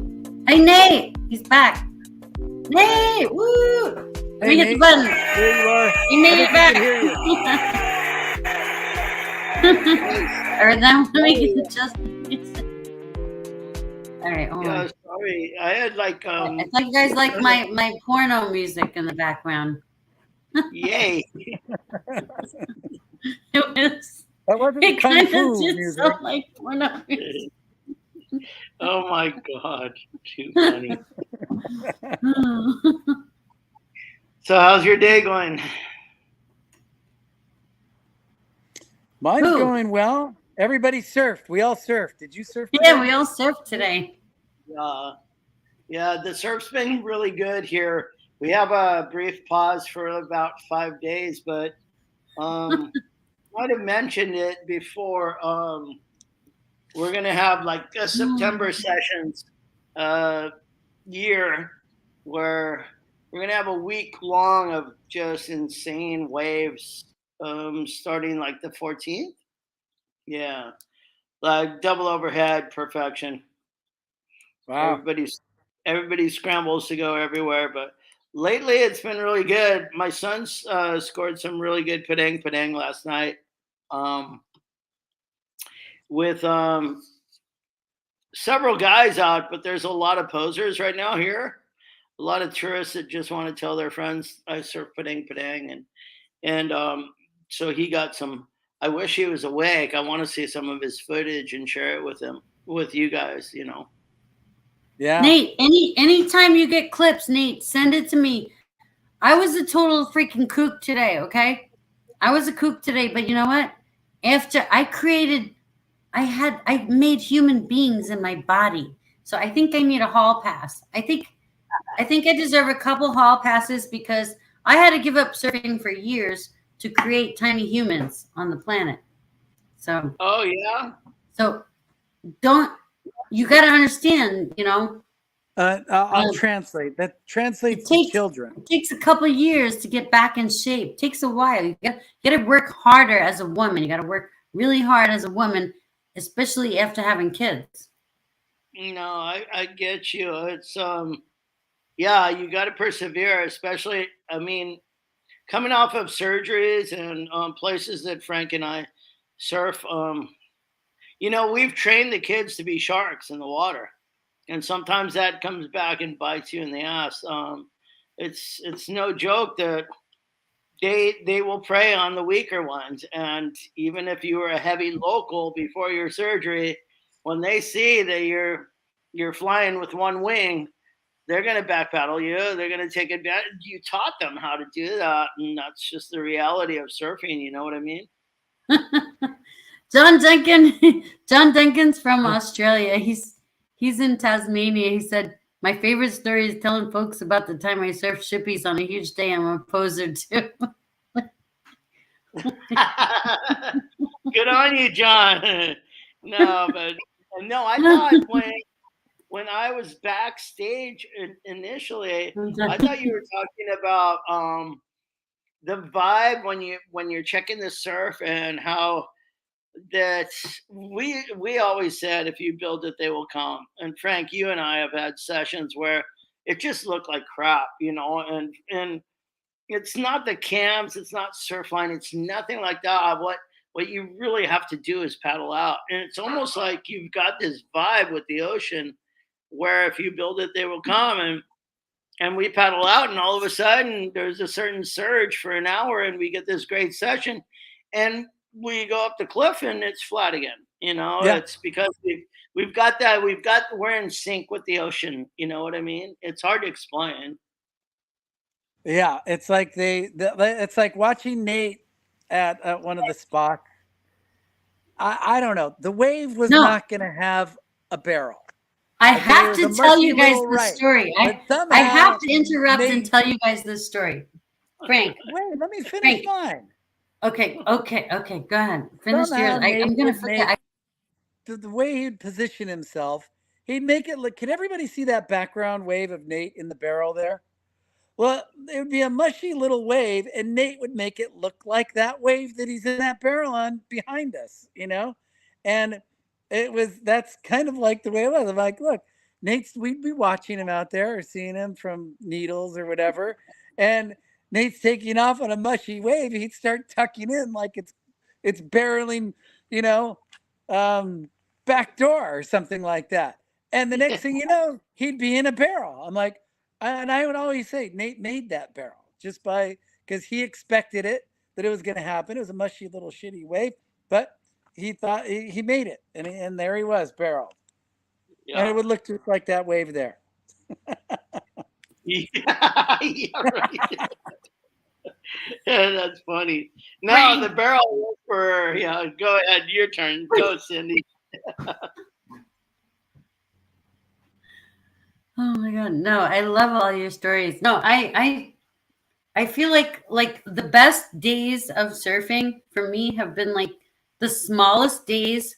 Speaker 3: Hey, Nate! He's back. Hey, woo! Let me hit the
Speaker 5: Nate,
Speaker 3: button.
Speaker 5: There you are.
Speaker 3: You made it back.
Speaker 5: Hear you.
Speaker 3: Or then let me just. All right, hold on.
Speaker 6: Sorry, I had like
Speaker 3: I thought you guys like my porno music in the background.
Speaker 6: Yay!
Speaker 3: It was.
Speaker 5: That wasn't
Speaker 3: It
Speaker 5: kung
Speaker 3: kind of
Speaker 5: fu
Speaker 3: did
Speaker 5: music.
Speaker 3: sound like porno music.
Speaker 6: Oh my God, too funny. So how's your day going?
Speaker 5: Mine's going well. Everybody surfed. We all surfed. Did you surf today?
Speaker 3: Yeah, we all surfed today.
Speaker 6: Yeah, the surf's been really good here. We have a brief pause for about 5 days, but might have mentioned it before. We're gonna have like a September sessions year where we're gonna have a week long of just insane waves, starting like the 14th. Yeah, like double overhead perfection.
Speaker 5: Wow.
Speaker 6: Everybody scrambles to go everywhere, but lately it's been really good. My son's scored some really good padang last night, with several guys out, but there's a lot of posers right now here. A lot of tourists that just want to tell their friends I surf padang, and so he got some. I wish he was awake. I want to see some of his footage and share it with you guys.
Speaker 5: Yeah.
Speaker 3: Nate, anytime you get clips, Nate, send it to me. I was a total freaking kook today, okay? I was a kook today, but you know what? After I made human beings in my body. So I think I need a hall pass. I think I deserve a couple hall passes because I had to give up surfing for years to create tiny humans on the planet. So
Speaker 6: Oh yeah.
Speaker 3: So you got to understand,
Speaker 5: I'll translate. That translates to children.
Speaker 3: It takes a couple of years to get back in shape. It takes a while. You got to work harder as a woman. You got to work really hard as a woman, especially after having kids.
Speaker 6: No, I get you. It's yeah, you got to persevere, especially, I mean, coming off of surgeries and places that Frank and I surf. We've trained the kids to be sharks in the water, and sometimes that comes back and bites you in the ass. It's no joke that they will prey on the weaker ones, and even if you were a heavy local before your surgery, when they see that you're flying with one wing, they're going to back paddle you. They're going to take advantage. You taught them how to do that, and that's just the reality of surfing. You know what I mean?
Speaker 3: John Duncan's from Australia. He's in Tasmania. He said, my favorite story is telling folks about the time I surfed shippies on a huge day. I'm a poser too.
Speaker 6: Good on you, John. No, I thought when I was backstage initially, I thought you were talking about the vibe when you're checking the surf, and how that we always said, if you build it, they will come. And Frank, you and I have had sessions where it just looked like crap, and it's not the cams, it's not Surfline, it's nothing like that. What you really have to do is paddle out, and it's almost like you've got this vibe with the ocean where if you build it, they will come. And we paddle out, and all of a sudden there's a certain surge for an hour, and we get this great session, and we go up the cliff and it's flat again.
Speaker 5: Yeah.
Speaker 6: It's because we're in sync with the ocean. You know what I mean? It's hard to explain.
Speaker 5: Yeah, it's like it's like watching Nate at one of the spots. I don't know. The wave was not going to have a barrel.
Speaker 3: I have to tell you guys the story. I have to interrupt and tell you guys this story. Frank.
Speaker 5: Wait, let me finish mine.
Speaker 3: Okay. Go ahead. Finish yours. I'm going to forget.
Speaker 5: The way he'd position himself, he'd make it look. Can everybody see that background wave of Nate in the barrel there? Well, it would be a mushy little wave, and Nate would make it look like that wave that he's in that barrel on behind us, And that's kind of like the way it was. I'm like, look, we'd be watching him out there or seeing him from Needles or whatever. And Nate's taking off on a mushy wave. He'd start tucking in like it's barreling, you know, back door or something like that. And the next thing you know, he'd be in a barrel. I'm like, and I would always say, Nate made that barrel just because he expected it, that it was going to happen. It was a mushy little shitty wave, but he thought he made it. And there he was, barrel.
Speaker 6: Yeah.
Speaker 5: And it would look just like that wave there.
Speaker 6: Yeah, right. Yeah, that's funny. No, the barrel for, go ahead. Your turn. Go, Cindy.
Speaker 3: Oh my God. No, I love all your stories. No, I feel like the best days of surfing for me have been like the smallest days,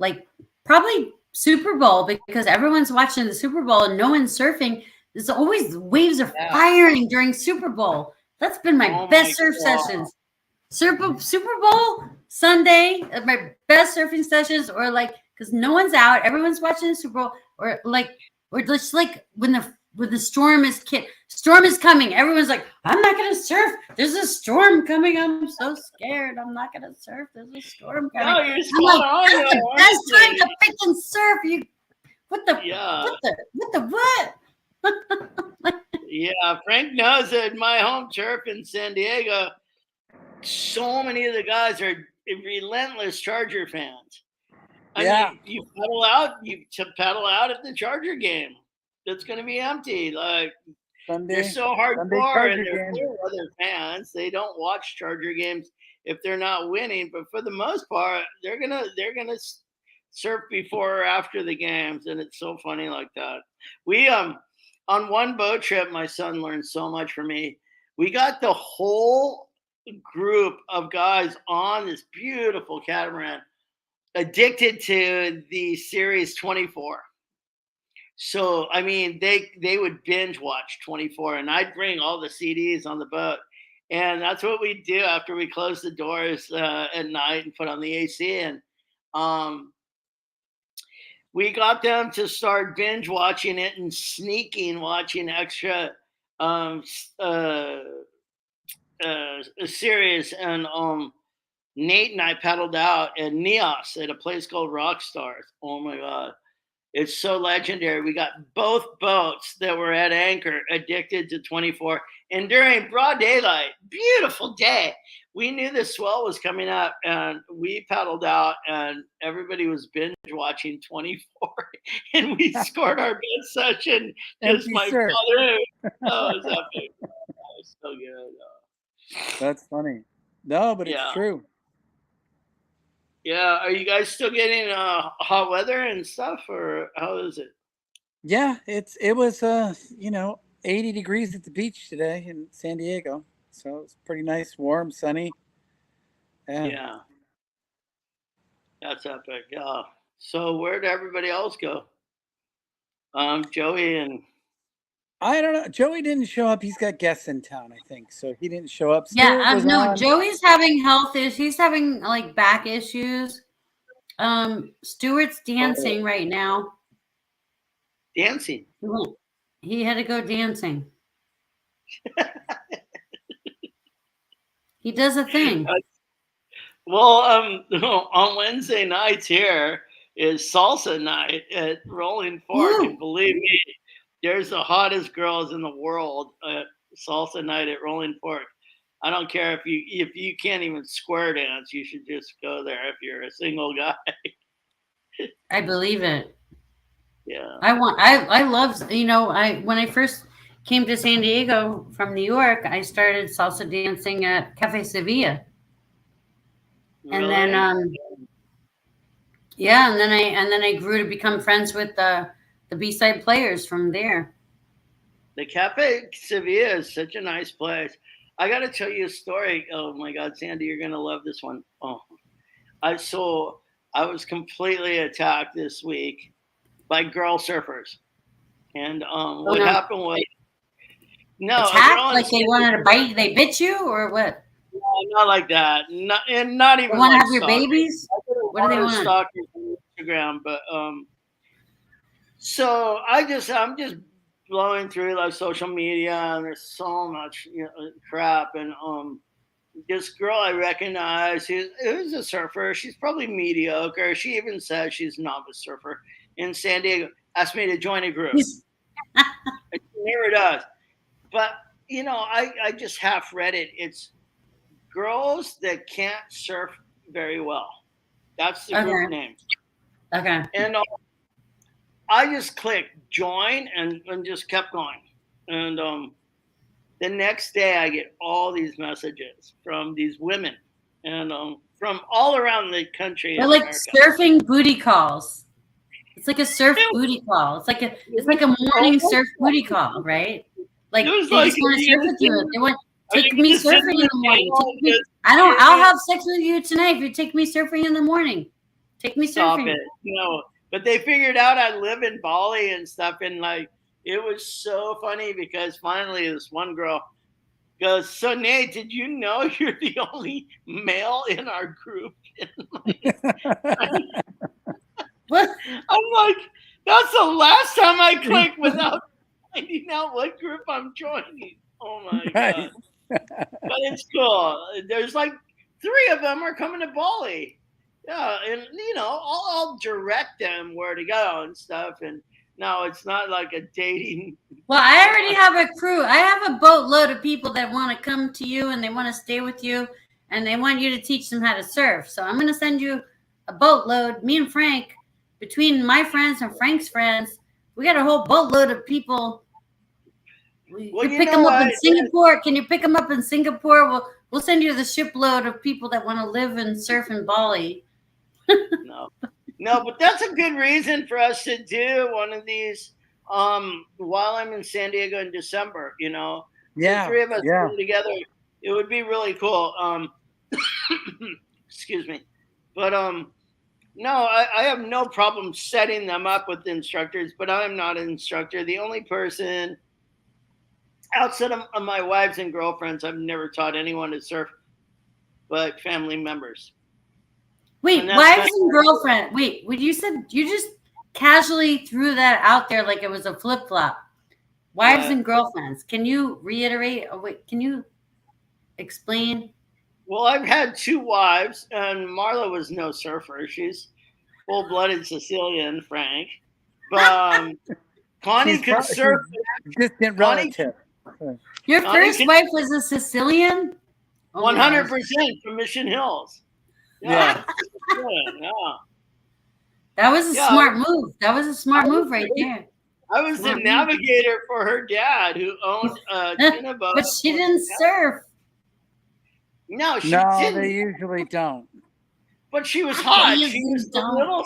Speaker 3: like probably Super Bowl, because everyone's watching the Super Bowl and no one's surfing. There's always waves are firing during Super Bowl. That's been my best surf sessions. Super Bowl Sunday, my best surfing sessions, or like because no one's out, everyone's watching the Super Bowl, or just like when the storm is coming, everyone's like, I'm not gonna surf. There's a storm coming. I'm so scared. I'm not gonna surf. There's a storm coming.
Speaker 6: No, you're
Speaker 3: I'm like, that's the best time to freaking surf. What?
Speaker 6: Yeah, Frank knows that my home turf in San Diego, so many of the guys are relentless Charger fans. I mean, you paddle out at the Charger game. It's going to be empty. Like they're so hardcore, and they're other fans. They don't watch Charger games if they're not winning. But for the most part, they're gonna surf before or after the games, and it's so funny like that. We on one boat trip, my son learned so much from me. We got the whole group of guys on this beautiful catamaran addicted to the series 24. So, I mean, they would binge watch 24, and I'd bring all the CDs on the boat. And that's what we'd do after we closed the doors at night and put on the AC. And we got them to start binge watching it and sneaking watching extra series. And Nate and I paddled out at Neos at a place called Rockstars. Oh my God. It's so legendary. We got both boats that were at anchor addicted to 24. And during broad daylight, beautiful day, we knew the swell was coming up, and we paddled out, and everybody was binge watching 24. And we scored our best session. Just my father. Oh, it was epic. That was so good.
Speaker 5: That's funny. No, but it's true.
Speaker 6: Yeah, are you guys still getting hot weather and stuff, or how is it?
Speaker 5: Yeah, it was 80 degrees at the beach today in San Diego, so it's pretty nice, warm, sunny.
Speaker 6: Yeah, that's epic. Yeah. So where did everybody else go? Joey and
Speaker 5: I don't know. Joey didn't show up. He's got guests in town, I think, so he didn't show up.
Speaker 3: No, Joey's having health issues. He's having like back issues. Stuart's dancing right now.
Speaker 6: Dancing.
Speaker 3: He had to go dancing. He does a thing.
Speaker 6: Well, on Wednesday nights here is salsa night at Rolling Fork, and believe me, there's the hottest girls in the world at salsa night at Rolling Fork. I don't care if you can't even square dance, you should just go there if you're a single guy.
Speaker 3: I believe it.
Speaker 6: Yeah.
Speaker 3: I love, when I first came to San Diego from New York, I started salsa dancing at Cafe Sevilla.
Speaker 6: Really?
Speaker 3: And then and then I grew to become friends with the B-side players from there.
Speaker 6: The Cafe Sevilla is such a nice place. I got to tell you a story. Oh my God, Sandy, you're going to love this one. Oh, I was completely attacked this week by girl surfers. And what happened was,
Speaker 3: attacked? Like they wanted to bite, they bit you or what?
Speaker 6: No, not like that. Not even.
Speaker 3: They want to have your babies? What do they want?
Speaker 6: Stalkers on Instagram, but So I'm just blowing through like social media, and there's so much crap. And this girl I recognize who's a surfer. She's probably mediocre. She even says she's a novice surfer in San Diego. Asked me to join a group. She never does. But I just half read it. It's girls that can't surf very well. That's the group name.
Speaker 3: Okay.
Speaker 6: And I just clicked join and just kept going. And the next day I get all these messages from these women and from all around the country.
Speaker 3: They're like America. Surfing booty calls. It's like a surf booty call. It's like a morning surf booty call, right? Like they just want to surf with you. They want take me surfing in the morning. I'll have sex with you tonight if you take me surfing in the morning. Take me surfing.
Speaker 6: Stop it. No. But they figured out I live in Bali and stuff, and like it was so funny because finally this one girl goes, "So Nate, did you know you're the only male in our group?"
Speaker 3: What?
Speaker 6: I'm like, that's the last time I clicked without finding out what group I'm joining. Oh my god! But it's cool. There's like 3 of them are coming to Bali. Yeah, and I'll direct them where to go and stuff. And no, it's not like a dating.
Speaker 3: Well, I already have a crew. I have a boatload of people that want to come to you and they want to stay with you and they want you to teach them how to surf. So I'm going to send you a boatload. Me and Frank, between my friends and Frank's friends, we got a whole boatload of people. You pick them up in Singapore. Can you pick them up in Singapore? We'll send you the shipload of people that want to live and surf in Bali.
Speaker 6: No, but that's a good reason for us to do one of these while I'm in San Diego in December. The 3 of us together, it would be really cool. Excuse me, but no, I have no problem setting them up with instructors, but I'm not an instructor. The only person outside of my wives and girlfriends, I've never taught anyone to surf, but family members.
Speaker 3: Wait, wives and girlfriend. Wait, you said you just casually threw that out there like it was a flip flop. Wives and girlfriends. Can you reiterate? Wait, can you explain?
Speaker 6: Well, I've had 2 wives, and Marla was no surfer. She's full-blooded Sicilian, Frank. But Connie could surf.
Speaker 5: Distant relative.
Speaker 3: Your first wife was a Sicilian?
Speaker 6: 100% from Mission Hills.
Speaker 5: Yeah.
Speaker 3: That was a smart move. That was a smart move right there.
Speaker 6: I was the navigator for her dad who owned a tuna boat.
Speaker 3: But she didn't surf.
Speaker 6: No, she didn't.
Speaker 5: They usually don't.
Speaker 6: But she was hot. She was the little.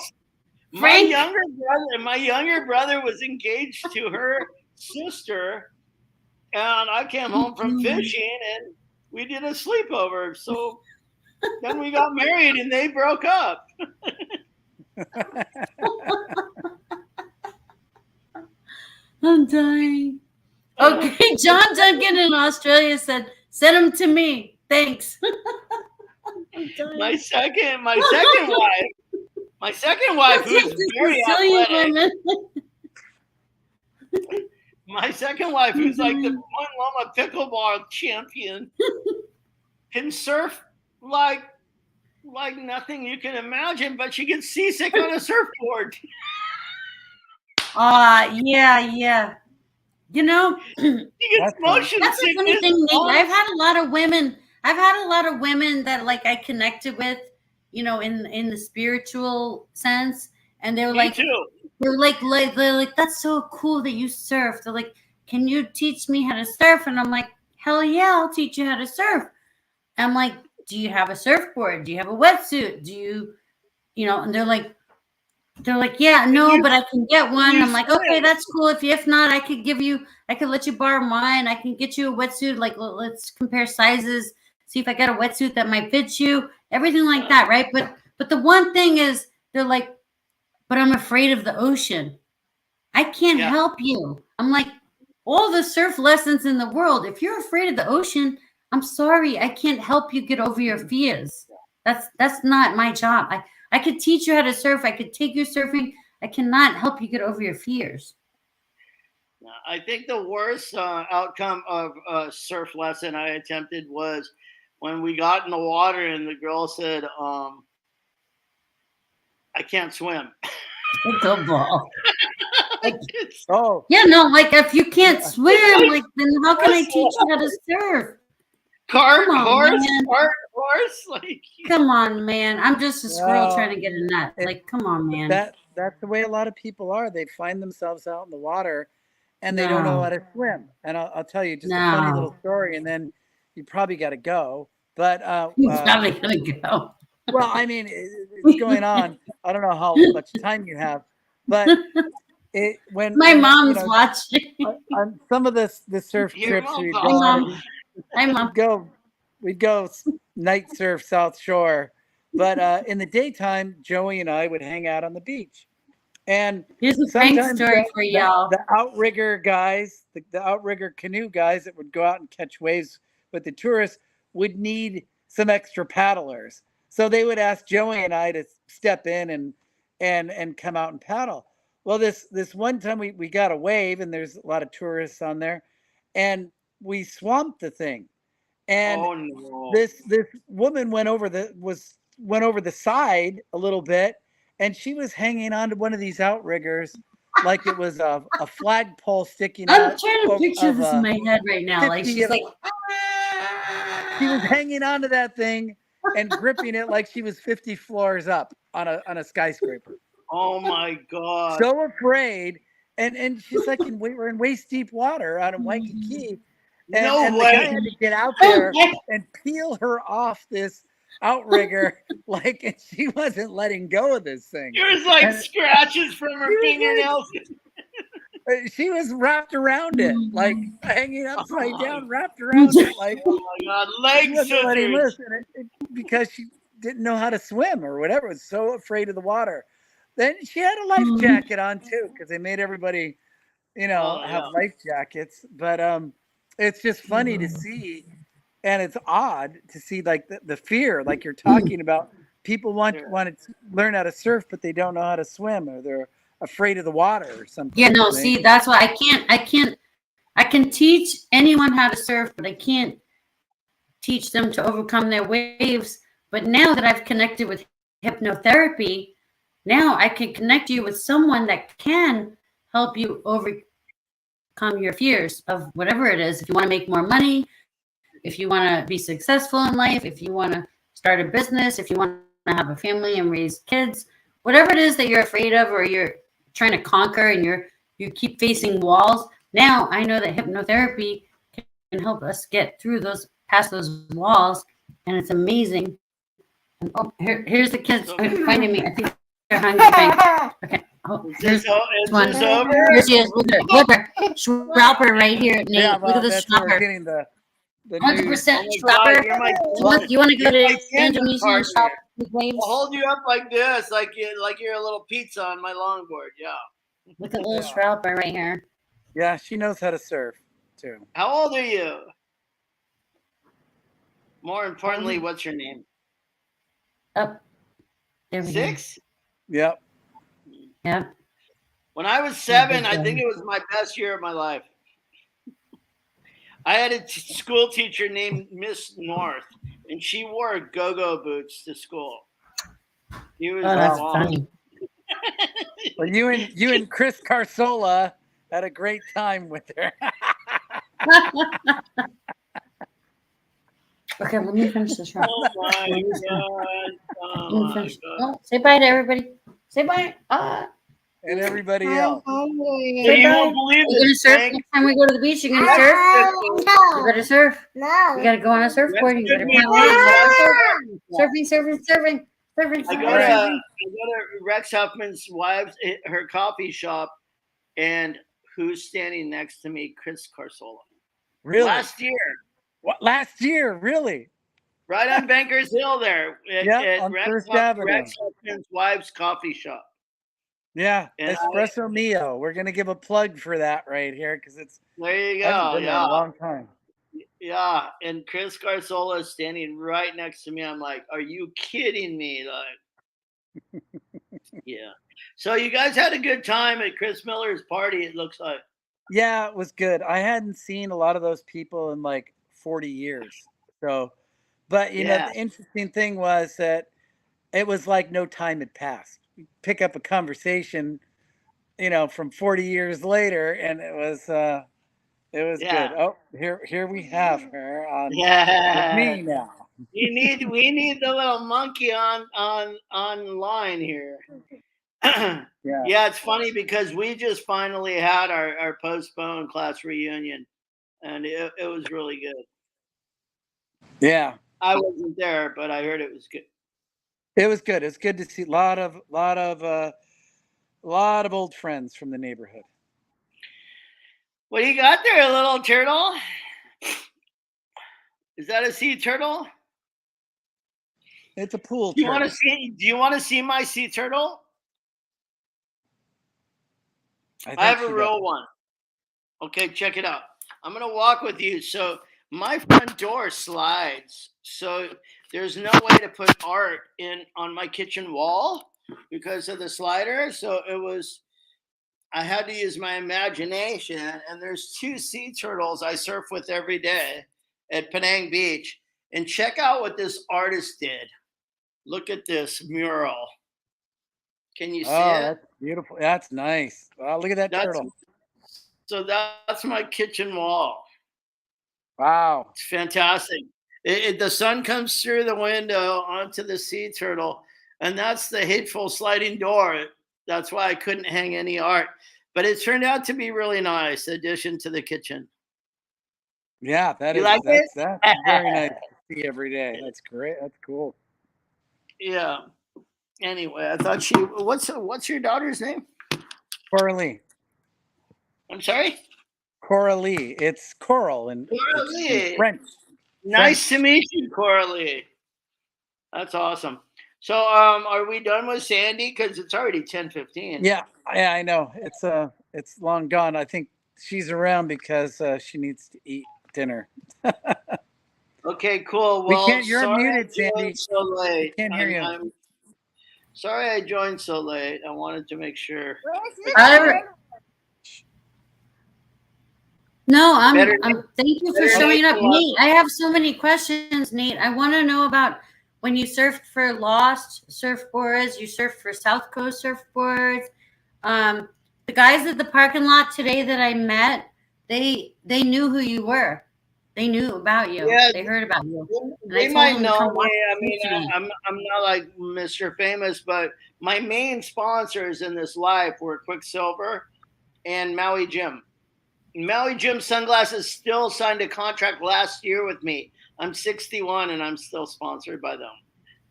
Speaker 6: My younger brother was engaged to her sister, and I came home from fishing, and we did a sleepover. So then we got married, and they broke up.
Speaker 3: I'm dying. Okay, John Duncan in Australia said, "Send him to me. Thanks."
Speaker 6: My second wife, who's very athletic. My second wife, who's like the Point Loma pickleball champion, can surf like nothing you can imagine, but she gets seasick on a surfboard.
Speaker 3: Yeah.
Speaker 6: She gets motion
Speaker 3: that's a funny thing, Nate. I've had a lot of women that like I connected with, in the spiritual sense, and they're like, they're like, that's so cool that you surf. They're like, can you teach me how to surf? And I'm like, hell yeah, I'll teach you how to surf. I'm like, do you have a surfboard? Do you have a wetsuit? Do you, and they're like, yeah, no, but I can get one. I'm like, okay, that's cool. If not, I could let you borrow mine. I can get you a wetsuit. Like, let's compare sizes, see if I got a wetsuit that might fit you, everything like that, right? But the one thing is, they're like, but I'm afraid of the ocean. I can't help you. I'm like, all the surf lessons in the world, if you're afraid of the ocean, I'm sorry, I can't help you get over your fears. That's not my job. I could teach you how to surf. I could take you surfing. I cannot help you get over your fears.
Speaker 6: I think the worst outcome of a surf lesson I attempted was when we got in the water and the girl said, I can't swim.
Speaker 3: Good ball. Like,
Speaker 5: Oh,
Speaker 3: yeah, no, like if you can't swim, like then how can I teach you how to surf?
Speaker 6: Cart,
Speaker 3: Come on,
Speaker 6: horse,
Speaker 3: man.
Speaker 6: horse. Like,
Speaker 3: Come on, man. I'm just a squirrel
Speaker 5: Well,
Speaker 3: trying to get a nut. Like, come on, man.
Speaker 5: that's the way a lot of people are. They find themselves out in the water and they don't know how
Speaker 3: No,
Speaker 5: to swim. And I'll tell you just a funny little
Speaker 3: no.
Speaker 5: story, and then you probably got to go. But
Speaker 3: You probably gotta go.
Speaker 5: well, I mean, it's going on. I don't know how much time you have, but when
Speaker 3: My
Speaker 5: you
Speaker 3: mom's
Speaker 5: know,
Speaker 3: watching.
Speaker 5: on some of the surf
Speaker 6: your
Speaker 5: trips
Speaker 6: mom
Speaker 5: we'd
Speaker 3: Hi,
Speaker 5: go on,
Speaker 3: mom. Hi, mom.
Speaker 5: we'd go night surf South Shore, but in the daytime, Joey and I would hang out on the beach. And
Speaker 3: Here's a prank
Speaker 5: sometimes
Speaker 3: story for y'all.
Speaker 5: the outrigger guys, the outrigger canoe guys that would go out and catch waves with the tourists would need some extra paddlers. So they would ask Joey and I to step in and come out and paddle. Well, this one time we got a wave and there's a lot of tourists on there, and we swamped the thing. And
Speaker 6: oh no.
Speaker 5: this woman went over the side a little bit, and she was hanging onto one of these outriggers like it was a flagpole sticking
Speaker 3: I'm
Speaker 5: out
Speaker 3: trying to picture this in
Speaker 5: of
Speaker 3: my head right now. Like
Speaker 5: 50
Speaker 3: she's like,
Speaker 5: she was hanging onto that thing and gripping it like she was 50 floors up on a skyscraper.
Speaker 6: Oh my God.
Speaker 5: So afraid. And she's like, we're in waist deep water out in Waikiki.
Speaker 6: No
Speaker 5: And the
Speaker 6: way.
Speaker 5: guy had to get out there and peel her off this outrigger, like, and she wasn't letting go of this thing.
Speaker 6: There's like
Speaker 5: And
Speaker 6: scratches from her fingernails.
Speaker 5: she was wrapped around it, like hanging upside
Speaker 6: Oh
Speaker 5: down, wrapped around it, like
Speaker 6: my God,
Speaker 5: she
Speaker 6: leg
Speaker 5: wasn't letting
Speaker 6: scissors.
Speaker 5: loose, and because she didn't know how to swim or whatever, was so afraid of the water. Then she had a life jacket on too, because they made everybody,
Speaker 6: Oh
Speaker 5: have
Speaker 6: yeah.
Speaker 5: life jackets. But it's just funny to see, and it's odd to see like the fear, like you're talking about. People want to learn how to surf, but they don't know how to swim, or they're afraid of the water or something.
Speaker 3: yeah, no, see, that's why I can teach anyone how to surf, but I can't teach them to overcome their waves. But now that I've connected with hypnotherapy, now I can connect you with someone that can help you overcome your fears of whatever it is. If you want to make more money, if you want to be successful in life, if you want to start a business, if you want to have a family and raise kids, whatever it is that you're afraid of or you're trying to conquer and you keep facing walls. Now I know that hypnotherapy can help us get through past those walls, and it's amazing. And, oh, here's the kids finding me. I think they're hungry. Okay. Oh, here's one. Here she is. Look at her. Schrauper right here, Nate.
Speaker 5: Yeah, well,
Speaker 3: look at this
Speaker 5: that's where we're
Speaker 3: Schrauper.
Speaker 5: getting the
Speaker 3: 100%
Speaker 6: news.
Speaker 3: Schrauper.
Speaker 6: Oh my
Speaker 3: You want to go to
Speaker 6: tandem
Speaker 3: Indonesia and
Speaker 6: partner.
Speaker 3: shop with waves?
Speaker 6: I'll hold you up like this, like you're a little pizza on my longboard. Yeah.
Speaker 3: Look at little Schrauper right here.
Speaker 5: Yeah, she knows how to surf too.
Speaker 6: How old are you? More importantly, what's your name?
Speaker 3: Up. There we go.
Speaker 6: 6?
Speaker 5: Yep.
Speaker 3: Yeah.
Speaker 6: When I was 7, I think it was my best year of my life. I had a school teacher named Miss North, and she wore go-go boots to school. He was
Speaker 3: that's
Speaker 6: awesome.
Speaker 3: funny.
Speaker 5: Well, you and Chris Carsola had a great time with her.
Speaker 3: Okay, let me finish this shot.
Speaker 6: Oh my God. Oh my God.
Speaker 3: Oh, say bye to everybody. Say bye.
Speaker 5: And everybody else.
Speaker 6: So you won't believe
Speaker 3: You're gonna
Speaker 6: this,
Speaker 3: surf
Speaker 6: Frank.
Speaker 3: next time we go to the beach. You're gonna surf. You gotta surf.
Speaker 7: No.
Speaker 3: You gotta go on a surfboard. You better
Speaker 6: Yes,
Speaker 3: paddle. Surfing.
Speaker 6: I go to Rex Huffman's wife's her coffee shop, and who's standing next to me? Chris Carsola.
Speaker 5: Really?
Speaker 6: Last year,
Speaker 5: What? Last year? Really?
Speaker 6: right on Bankers Hill there at
Speaker 5: on
Speaker 6: Rex
Speaker 5: First Avenue.
Speaker 6: Huffman's wife's coffee shop.
Speaker 5: Yeah,
Speaker 6: And
Speaker 5: Espresso Mio. We're gonna give a plug for that right here because it's
Speaker 6: There you
Speaker 5: hasn't
Speaker 6: go.
Speaker 5: been there in a long time.
Speaker 6: Yeah. And Chris Carsola is standing right next to me. I'm like, are you kidding me? Like, yeah. So you guys had a good time at Chris Miller's party, it looks like.
Speaker 5: Yeah, it was good. I hadn't seen a lot of those people in like 40 years. So, but you know,
Speaker 6: Yeah.
Speaker 5: the interesting thing was that it was like no time had passed. You pick up a conversation, you know, from 40 years later, and it was
Speaker 6: Yeah.
Speaker 5: good. Oh, here we have her on with
Speaker 6: Yeah.
Speaker 5: me now.
Speaker 6: we need the little monkey online here.
Speaker 5: Yeah.
Speaker 6: Yeah, it's funny because we just finally had our postponed class reunion, and it was really good.
Speaker 5: Yeah.
Speaker 6: I wasn't there, but I heard it was good.
Speaker 5: It was good. It's good to see a lot of old friends from the neighborhood.
Speaker 6: What do you got there, a little turtle? Is that a sea turtle?
Speaker 5: It's a pool
Speaker 6: Do you
Speaker 5: turtle.
Speaker 6: want to see my sea turtle?
Speaker 5: I
Speaker 6: have a real one. Okay, check it out. I'm gonna walk with you. So my front door slides. So there's no way to put art in on my kitchen wall because of the slider. So I had to use my imagination. And there's 2 sea turtles I surf with every day at Penang Beach. And check out what this artist did. Look at this mural. Can you see it?
Speaker 5: That's beautiful. That's nice. Wow, look at that turtle.
Speaker 6: So that's my kitchen wall.
Speaker 5: Wow.
Speaker 6: It's fantastic. The sun comes through the window onto the sea turtle, and that's the hateful sliding door. That's why I couldn't hang any art. But it turned out to be really nice addition to the kitchen.
Speaker 5: Yeah, that's very nice to see every day. That's great. That's cool.
Speaker 6: Yeah. Anyway, I thought what's your daughter's name?
Speaker 5: Coralie.
Speaker 6: I'm sorry?
Speaker 5: Coralie. It's coral in French.
Speaker 6: Nice to meet you, Coralie. That's awesome. So, are we done with Sandie? Because it's already 10:15.
Speaker 5: Yeah, I know. It's long gone. I think she's around because she needs to eat dinner.
Speaker 6: Okay, cool. Well,
Speaker 5: you're muted, Sandie.
Speaker 6: So late.
Speaker 5: We can't hear you.
Speaker 6: I'm sorry I joined so late. I wanted to make sure.
Speaker 3: No, thank you for showing up, Nate. I have so many questions, Nate. I want to know about when you surfed for Lost surfboards, you surfed for South Coast surfboards. The guys at the parking lot today that I met, they knew who you were. They knew about you. Yeah, they heard about you.
Speaker 6: They might know me. I mean, I'm not like Mr. Famous, but my main sponsors in this life were Quicksilver and Maui Jim. Maui Jim Sunglasses still signed a contract last year with me. I'm 61 and I'm still sponsored by them.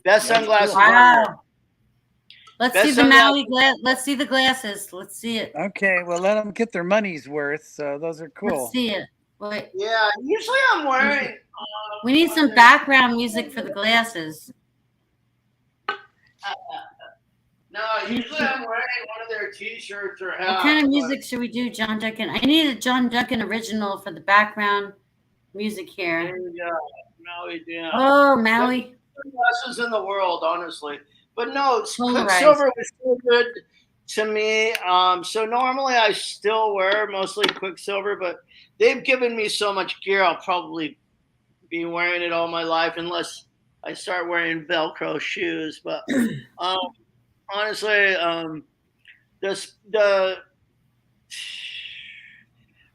Speaker 6: Best sunglasses.
Speaker 3: Wow. Let's see the Maui Let's see the glasses. Let's see it.
Speaker 5: Okay, well, let them get their money's worth. So those are cool.
Speaker 3: Let's see it. Wait.
Speaker 6: Yeah, usually I'm wearing.
Speaker 3: We need some background music for the glasses.
Speaker 6: No, usually I'm wearing one of their T-shirts or hats.
Speaker 3: What kind of music should we do, John Duncan? I need a John Duncan original for the background music here.
Speaker 6: There we go. Maui, yeah.
Speaker 3: Oh, Maui.
Speaker 6: Glasses in the world, honestly. But no, Quicksilver was so good to me. So normally I still wear mostly Quicksilver, but they've given me so much gear, I'll probably be wearing it all my life unless I start wearing Velcro shoes. But honestly,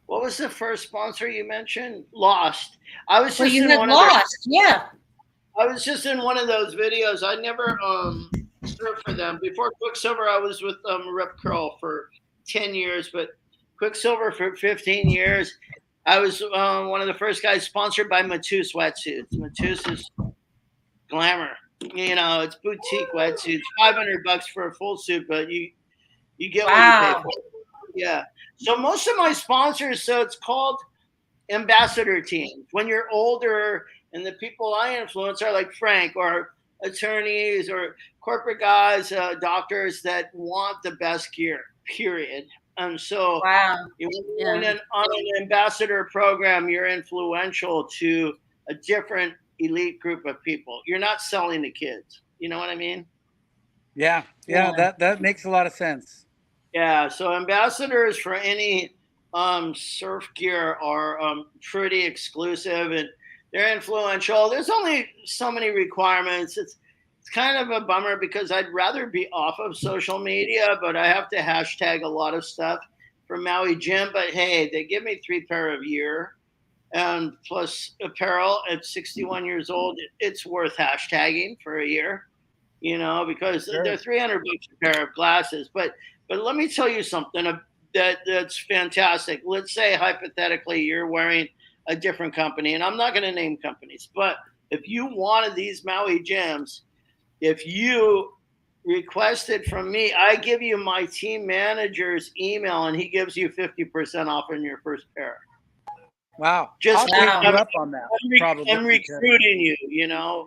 Speaker 6: what was the first sponsor you mentioned? Lost. I was just in one
Speaker 3: Lost. Yeah.
Speaker 6: I was just in one of those videos. I never surfed for them. Before Quicksilver, I was with Rip Curl for 10 years, but Quicksilver for 15 years. I was one of the first guys sponsored by Matus wetsuits. Matus is glamour. You know, it's boutique wetsuits. $500 for a full suit, but you get what you pay for. Yeah. So most of my sponsors, so it's called ambassador teams. When you're older and the people I influence are like Frank or attorneys or corporate guys, doctors that want the best gear, period. And so on an ambassador program, you're influential to a different elite group of people. You're not selling to kids. You know what I mean?
Speaker 5: Yeah. That makes a lot of sense.
Speaker 6: Yeah, so ambassadors for any surf gear are pretty exclusive, and they're influential. There's only so many requirements. It's kind of a bummer because I'd rather be off of social media, but I have to hashtag a lot of stuff for Maui Gym. But hey, they give me 3 pair a year, and plus apparel at 61 years old. It's worth hashtagging for a year, because
Speaker 5: Sure.
Speaker 6: they're $300 a pair of glasses. But let me tell you something that's fantastic. Let's say hypothetically you're wearing a different company, and I'm not going to name companies, but if you wanted these Maui gyms, if you requested from me, I give you my team manager's email, and he gives you 50% off on your first pair.
Speaker 5: Wow.
Speaker 6: Just
Speaker 5: I'll take you up on that.
Speaker 6: I'm recruiting you,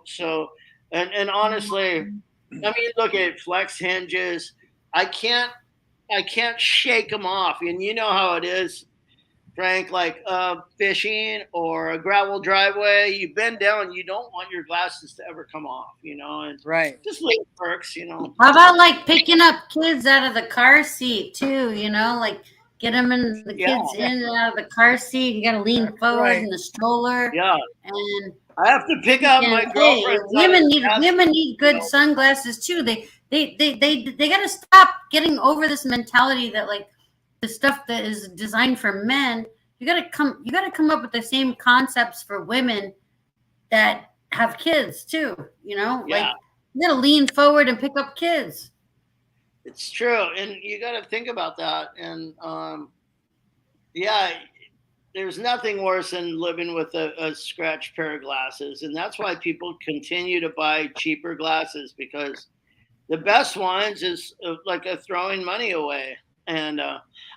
Speaker 6: So, and honestly, I mean, look at flex hinges. I can't shake them off. And you know how it is, Frank, like fishing or a gravel driveway, you bend down, you don't want your glasses to ever come off, and
Speaker 5: Right.
Speaker 6: just little perks,
Speaker 3: How about like picking up kids out of the car seat too, like get them in the kids in and out of the car seat. You got to lean forward in the stroller.
Speaker 6: Yeah.
Speaker 3: And
Speaker 6: I have to pick up my girlfriend.
Speaker 3: Women need good sunglasses too. They got to stop getting over this mentality that like the stuff that is designed for men. You got to come up with the same concepts for women that have kids too. Like you got to lean forward and pick up kids.
Speaker 6: It's true, and you got to think about that. And there's nothing worse than living with a scratched pair of glasses, and that's why people continue to buy cheaper glasses, because the best ones is like a throwing money away. And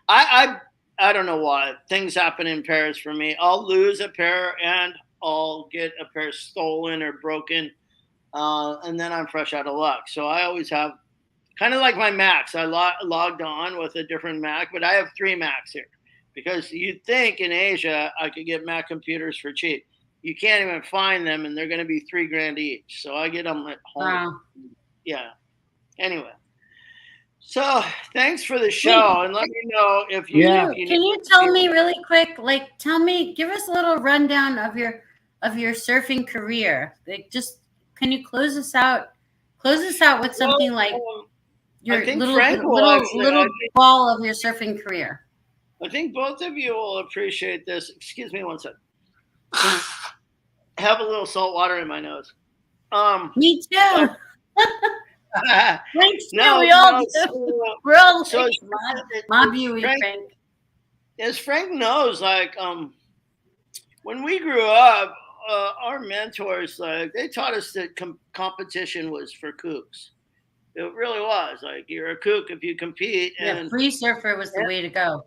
Speaker 6: I don't know why things happen in pairs for me. I'll lose a pair and I'll get a pair stolen or broken, and then I'm fresh out of luck. So I always have kind of like my Macs. I logged on with a different Mac, but I have 3 Macs here. Because you'd think in Asia I could get Mac computers for cheap. You can't even find them, and they're going to be $3,000 each. So I get them at home.
Speaker 3: Wow.
Speaker 6: Yeah. Anyway, so thanks for the show, and let me know if you.
Speaker 3: Can you tell me really quick? Like, give us a little rundown of your surfing career. Like, can you close us out? Close us out with something like your little ball of your surfing career.
Speaker 6: I think both of you will appreciate this. Excuse me one second. I have a little salt water in my nose.
Speaker 3: Me too. Thanks.
Speaker 6: No,
Speaker 3: we all do. We're all mob you, Frank.
Speaker 6: As Frank knows, like when we grew up, our mentors, like, they taught us that competition was for kooks. It really was. Like, you're a kook if you compete. And
Speaker 3: free surfer was the way to go.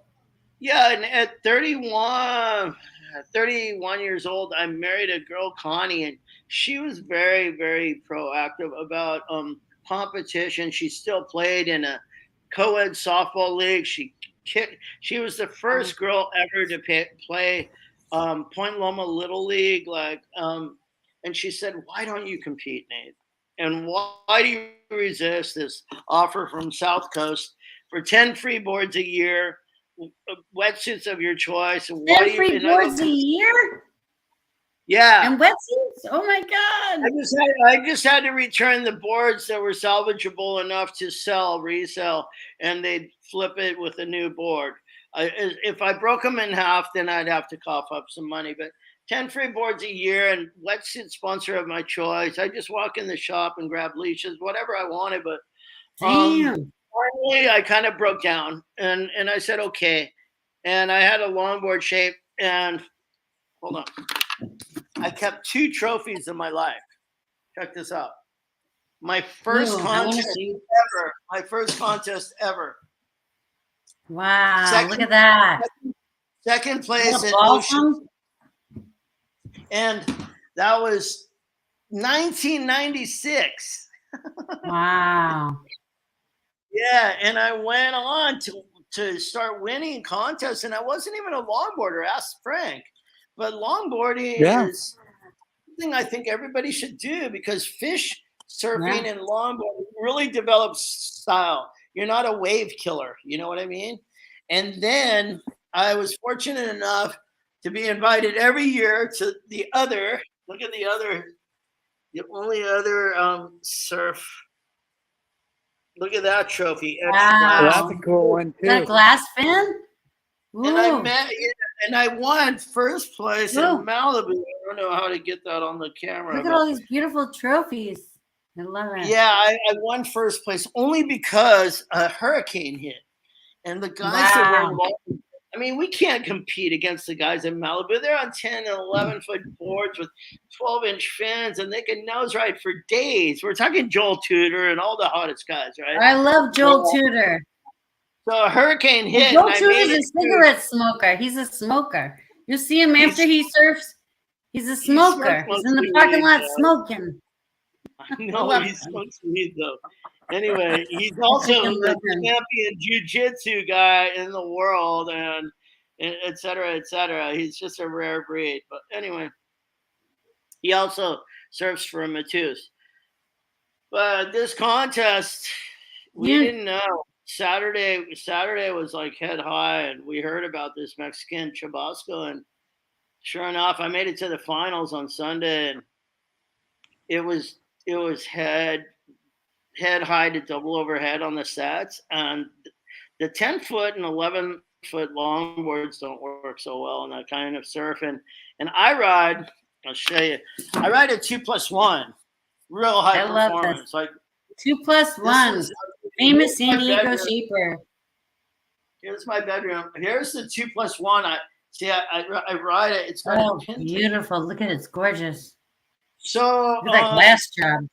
Speaker 6: Yeah, and at 31 years old, I married a girl, Connie, and she was very, very proactive about competition. She still played in a co-ed softball league. She was the first girl ever to play Point Loma Little League. And she said, "Why don't you compete, Nate? And why do you resist this offer from South Coast for 10 free boards a year? Wetsuits of your choice.
Speaker 3: 10 free boards a year?
Speaker 6: Yeah.
Speaker 3: And wetsuits? Oh my God.
Speaker 6: I just had to return the boards that were salvageable enough to resell, and they'd flip it with a new board. If I broke them in half, then I'd have to cough up some money. But 10 free boards a year and wetsuit sponsor of my choice. I just walk in the shop and grab leashes, whatever I wanted. But finally, I kind of broke down, and I said, okay. And I had a longboard shape, and hold on. I kept 2 trophies in my life. Check this out. My first contest ever. My first contest ever.
Speaker 3: Wow, look at that.
Speaker 6: Second place at Ocean. And that was 1996.
Speaker 3: Wow.
Speaker 6: Yeah, and I went on to start winning contests, and I wasn't even a longboarder. Ask Frank. But longboarding is something I think everybody should do, because fish surfing and longboarding, really develop style. You're not a wave killer. You know what I mean? And then I was fortunate enough to be invited every year to the other. Look at the only other surf. Look at that trophy.
Speaker 5: Well, that's a cool one too.
Speaker 3: Is that a glass fin?
Speaker 6: And I won first place in Malibu. I don't know how to get that on the camera.
Speaker 3: Look at all these beautiful trophies. I love it.
Speaker 6: Yeah, I won first place only because a hurricane hit. And the guys that were involved, I mean, we can't compete against the guys in Malibu. They're on 10 and 11-foot boards with 12-inch fins, and they can nose ride for days. We're talking Joel Tudor and all the hottest guys, right?
Speaker 3: I love Joel Tudor.
Speaker 6: So a hurricane hit.
Speaker 3: Joel Tudor's a cigarette smoker. He's a smoker. You see him after he surfs. He's a smoker. He's in the parking lot smoking.
Speaker 6: No, he smokes weed though. Anyway, he's also the champion jiu-jitsu guy in the world, and et cetera, et cetera. He's just a rare breed. But anyway, he also surfs for Matus. But this contest, we didn't know. Saturday was like head high, and we heard about this Mexican Chabasco, and sure enough, I made it to the finals on Sunday, and it was head high to double overhead on the sets, and the 10-foot and 11-foot longboards don't work so well on that kind of surf, and I ride. I'll show you. I ride a 2+1, real high performance, like
Speaker 3: 2+1. Famous San Diego shaper.
Speaker 6: Here's my bedroom. Here's the 2+1. I ride it. It's got
Speaker 3: beautiful. Look at it. It's gorgeous.
Speaker 6: So
Speaker 3: look at that glass job.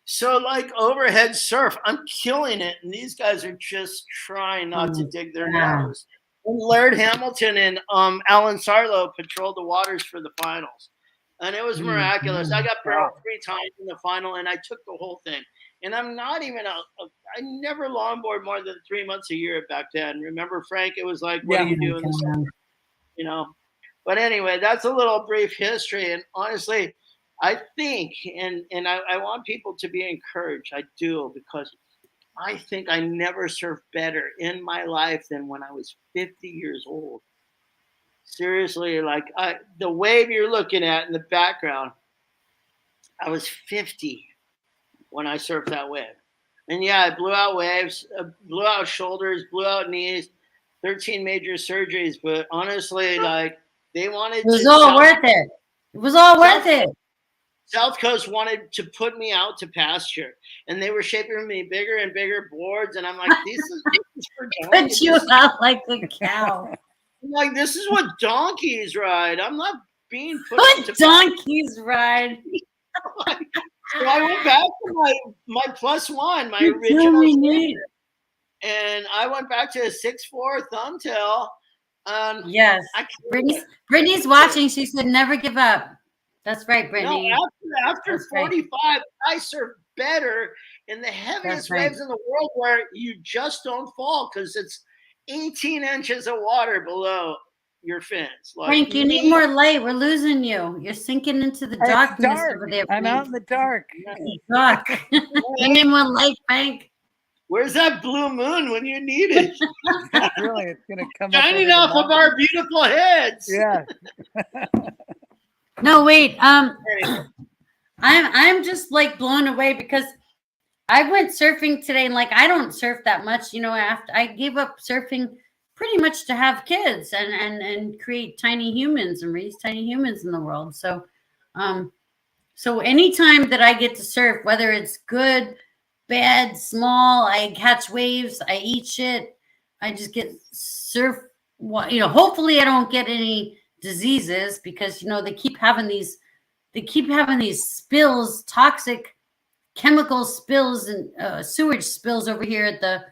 Speaker 6: So like overhead surf, I'm killing it, and these guys are just trying not to dig their nose. And Laird Hamilton and Alan Sarlo patrolled the waters for the finals, and it was miraculous. I got barreled 3 times in the final, and I took the whole thing. And I'm not even I never longboard more than 3 months a year back then. Remember, Frank? It was like, what are you doing this summer? You know. But anyway, that's a little brief history. And honestly, I think, and I want people to be encouraged. I do, because I think I never surfed better in my life than when I was 50 years old. Seriously, like the wave you're looking at in the background, I was 50 when I surfed that wave. And yeah, I blew out waves, blew out shoulders, blew out knees, 13 major surgeries. But honestly, like they wanted
Speaker 3: it was all worth it. It was all worth it.
Speaker 6: South Coast wanted to put me out to pasture, and they were shaping me bigger and bigger boards. And I'm like, this is for donkeys.
Speaker 3: Put you out like a cow.
Speaker 6: I'm like, this is what donkeys ride. I'm not being put
Speaker 3: what donkeys ride.
Speaker 6: So I went back to my +1, my original, and I went back to a 6'4" thumbtail.
Speaker 3: Yes, Brittany's watching. She said, "Never give up." That's right, Brittany.
Speaker 6: No, after 45, I surf better in the heaviest waves in the world, where you just don't fall because it's 18 inches of water below your fins. Like,
Speaker 3: Frank, you need more light. We're losing you. You're sinking into the darkness over there.
Speaker 5: I'm out in the dark.
Speaker 3: Dark. You need more light, Frank.
Speaker 6: Where's that blue moon when you need it?
Speaker 5: Really, it's gonna come
Speaker 6: shining off of our beautiful heads.
Speaker 5: Yeah.
Speaker 3: No, wait. I'm just like blown away because I went surfing today, and like I don't surf that much. You know, after I gave up surfing pretty much to have kids and create tiny humans and raise tiny humans in the world. So, so anytime that I get to surf, whether it's good, bad, small, I catch waves, I eat shit, I just get surf. You know, hopefully I don't get any diseases because, you know, they keep having these spills, toxic chemical spills and sewage spills over here at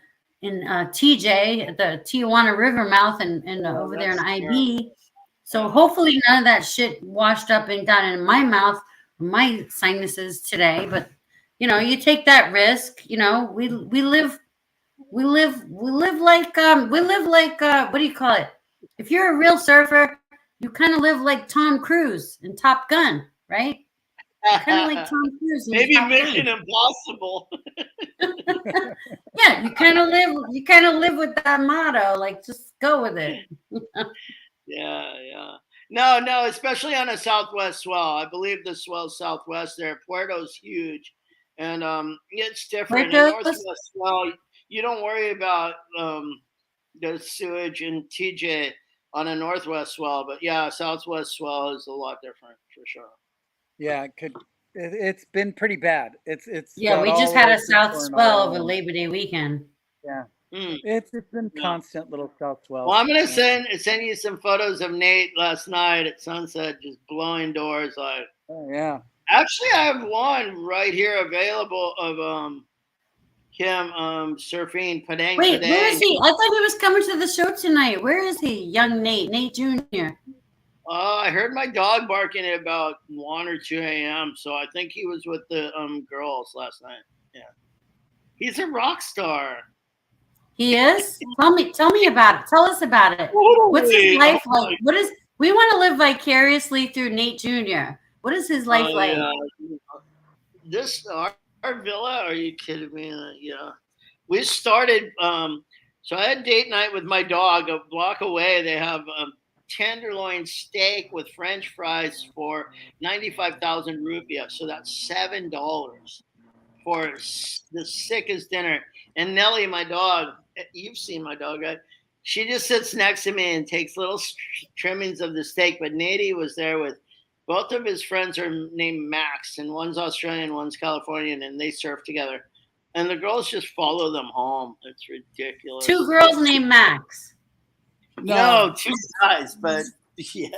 Speaker 3: in TJ, at the Tijuana River mouth and over there in IB. So hopefully none of that shit washed up and got in my mouth, my sinuses today. But you know, you take that risk. You know, we live like what do you call it? If you're a real surfer, you kind of live like Tom Cruise in Top Gun, right? Kind of like Tom Cruise. In
Speaker 6: Maybe
Speaker 3: Top
Speaker 6: Mission
Speaker 3: Gun.
Speaker 6: Impossible.
Speaker 3: Yeah, you kind of live with that motto. Like, just go with it.
Speaker 6: Yeah. No, especially on a southwest swell. I believe the swell southwest there. Puerto's huge, and it's different. In northwest swell, you don't worry about the sewage in TJ on a northwest swell, but yeah, southwest swell is a lot different for sure.
Speaker 5: Yeah, it could. It's been pretty bad. It's
Speaker 3: Yeah, we just had a south swell over Labor Day weekend.
Speaker 5: Yeah. It's been constant little south swells.
Speaker 6: Well, I'm gonna send you some photos of Nate last night at sunset, just blowing doors. Like,
Speaker 5: oh yeah.
Speaker 6: Actually, I have one right here available of him surfing Padang.
Speaker 3: Wait, where is he? I thought he was coming to the show tonight. Where is he, young Nate Jr.?
Speaker 6: I heard my dog barking at about 1 or 2 a.m. So I think he was with the girls last night. Yeah, he's a rock star.
Speaker 3: He is? Tell me about it. Tell us about it. What's his life like? We want to live vicariously through Nate Jr. What is his life like?
Speaker 6: This our villa? Are you kidding me? Yeah. We started so I had date night with my dog. A block away they have tenderloin steak with French fries for 95,000 rupiah. So that's $7 for the sickest dinner. And Nellie, my dog, you've seen my dog, right? She just sits next to me and takes little trimmings of the steak. But Nady was there with both of his friends are named Max, and one's Australian, one's Californian, and they surf together. And the girls just follow them home. It's ridiculous.
Speaker 3: 2 girls named Max.
Speaker 6: No, 2 guys, but yeah,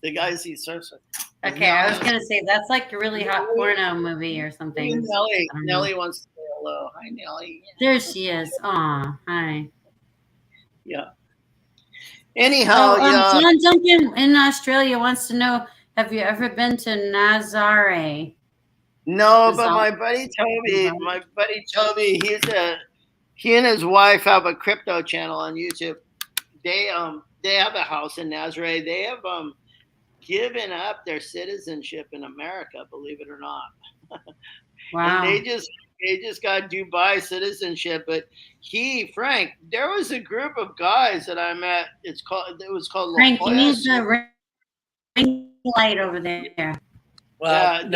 Speaker 6: the guys he surfs with.
Speaker 3: Okay, I was gonna say that's like a really hot porno movie or something.
Speaker 6: Nellie wants to say hello. Hi, Nellie.
Speaker 3: There she is. Aw, hi.
Speaker 6: Yeah. Anyhow,
Speaker 3: John Duncan in Australia wants to know: have you ever been to Nazare?
Speaker 6: No, but my buddy Toby, he and his wife have a crypto channel on YouTube. They have a house in Nazare. They have given up their citizenship in America, believe it or not.
Speaker 3: Wow.
Speaker 6: And they just got Dubai citizenship. But Frank, there was a group of guys that I met. It was called
Speaker 3: Frank, you need the ring light over there.
Speaker 5: Well,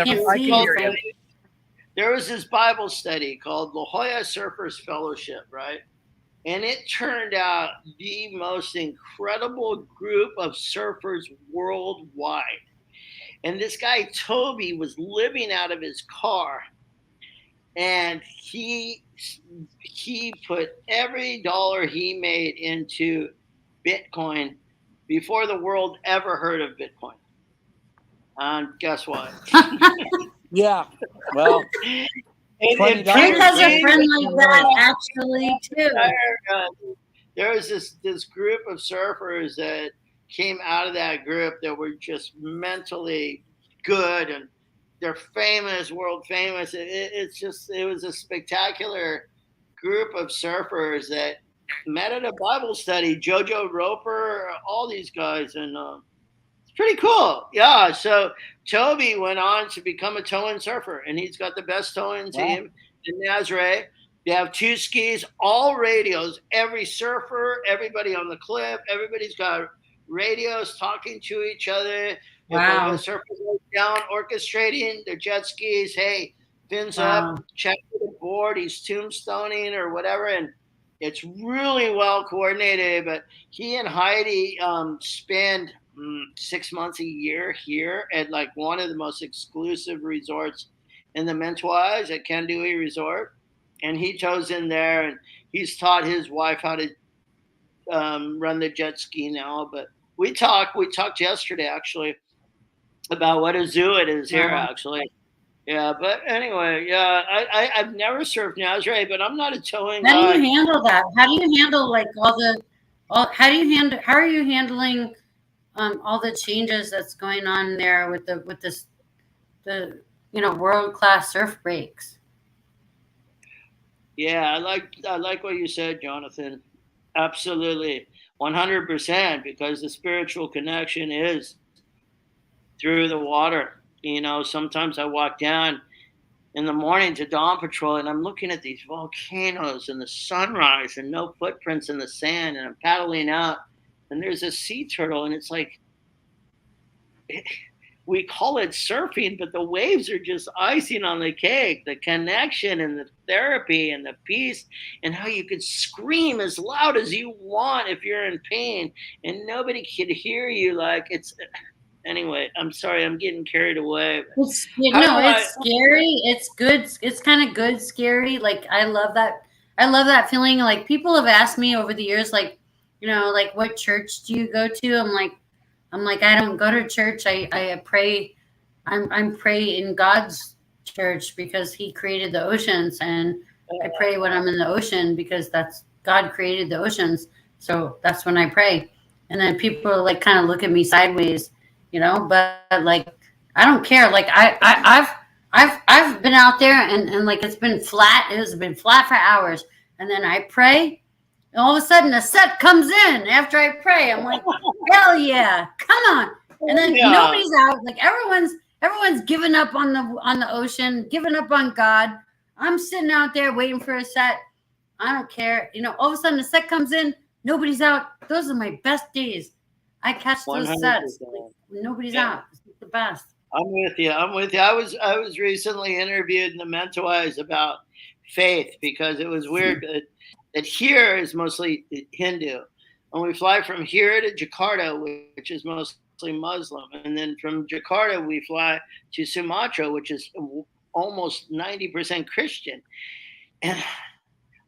Speaker 6: there was this Bible study called La Jolla Surfers Fellowship, right? And it turned out the most incredible group of surfers worldwide. And this guy, Toby, was living out of his car. And he put every dollar he made into Bitcoin before the world ever heard of Bitcoin. And guess what?
Speaker 5: Yeah. Well,
Speaker 3: Frank has a friend like that actually too.
Speaker 6: There was this group of surfers that came out of that group that were just mentally good, and they're famous, world famous. It was a spectacular group of surfers that met at a Bible study. Jojo Roper, all these guys, and it's pretty cool. Yeah. So Toby went on to become a tow-in surfer, and he's got the best tow-in team in Nazare. They have 2 skis, all radios. Every surfer, everybody on the cliff, everybody's got radios talking to each other.
Speaker 3: Wow.
Speaker 6: If a surfer goes down, orchestrating their jet skis. Hey, fins up, check the board. He's tombstoning or whatever, and it's really well coordinated. But he and Heidi spend 6 months a year here at like one of the most exclusive resorts in the Mentawais at Kandui Resort. And he tows in there, and he's taught his wife how to run the jet ski now. But we talked yesterday actually about what a zoo it is here actually. Yeah, but anyway, yeah, I've never surfed Nazare, but I'm not a towing guy.
Speaker 3: How do you handle that? How do you handle like how are you handling all the changes that's going on there with the world-class surf breaks?
Speaker 6: Yeah, I like what you said, Jonathan. Absolutely, 100%, because the spiritual connection is through the water. sometimes I walk down in the morning to dawn patrol, and I'm looking at these volcanoes and the sunrise and no footprints in the sand, and I'm paddling out, and there's a sea turtle, and it's like, we call it surfing, but the waves are just icing on the cake. The connection and the therapy and the peace, and how you could scream as loud as you want if you're in pain, and nobody could hear you. Like, it's, anyway, I'm sorry, I'm getting carried away.
Speaker 3: It's scary. It's good. It's kind of good, scary. Like, I love that. I love that feeling. Like, people have asked me over the years, like, like, what church do you go to? I'm like, I don't go to church. I pray. I'm pray in God's church because He created the oceans, and I pray when I'm in the ocean because that's God created the oceans. So that's when I pray. And then people like kind of look at me sideways, but like, I don't care. Like, I've been out there and like, it's been flat. It has been flat for hours. And then I pray, and all of a sudden a set comes in after I pray. I'm like, hell yeah, come on. And then nobody's out. Like, everyone's giving up on the ocean, giving up on God. I'm sitting out there waiting for a set. I don't care. All of a sudden the set comes in, nobody's out. Those are my best days. I catch those 100%. Sets. Like, nobody's out. It's the best.
Speaker 6: I'm with you. I was recently interviewed in the Mentawise about faith, because it was weird that here is mostly Hindu. And we fly from here to Jakarta, which is mostly Muslim. And then from Jakarta, we fly to Sumatra, which is almost 90% Christian. And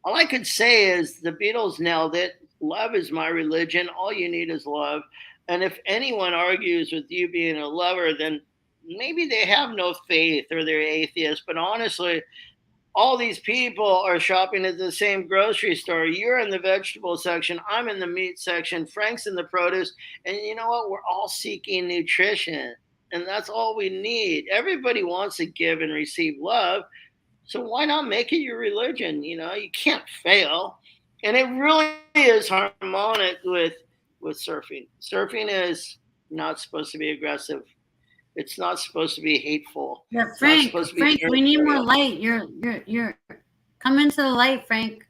Speaker 6: all I could say is the Beatles nailed it. Love is my religion. All you need is love. And if anyone argues with you being a lover, then maybe they have no faith or they're atheists. But honestly, all these people are shopping at the same grocery store. You're in the vegetable section. I'm in the meat section. Frank's in the produce. And you know what? We're all seeking nutrition. And that's all we need. Everybody wants to give and receive love. So why not make it your religion? You can't fail. And it really is harmonic with surfing. Surfing is not supposed to be aggressive. It's not supposed to be hateful.
Speaker 3: Yeah, Frank, we need more light. You're come into the light, Frank.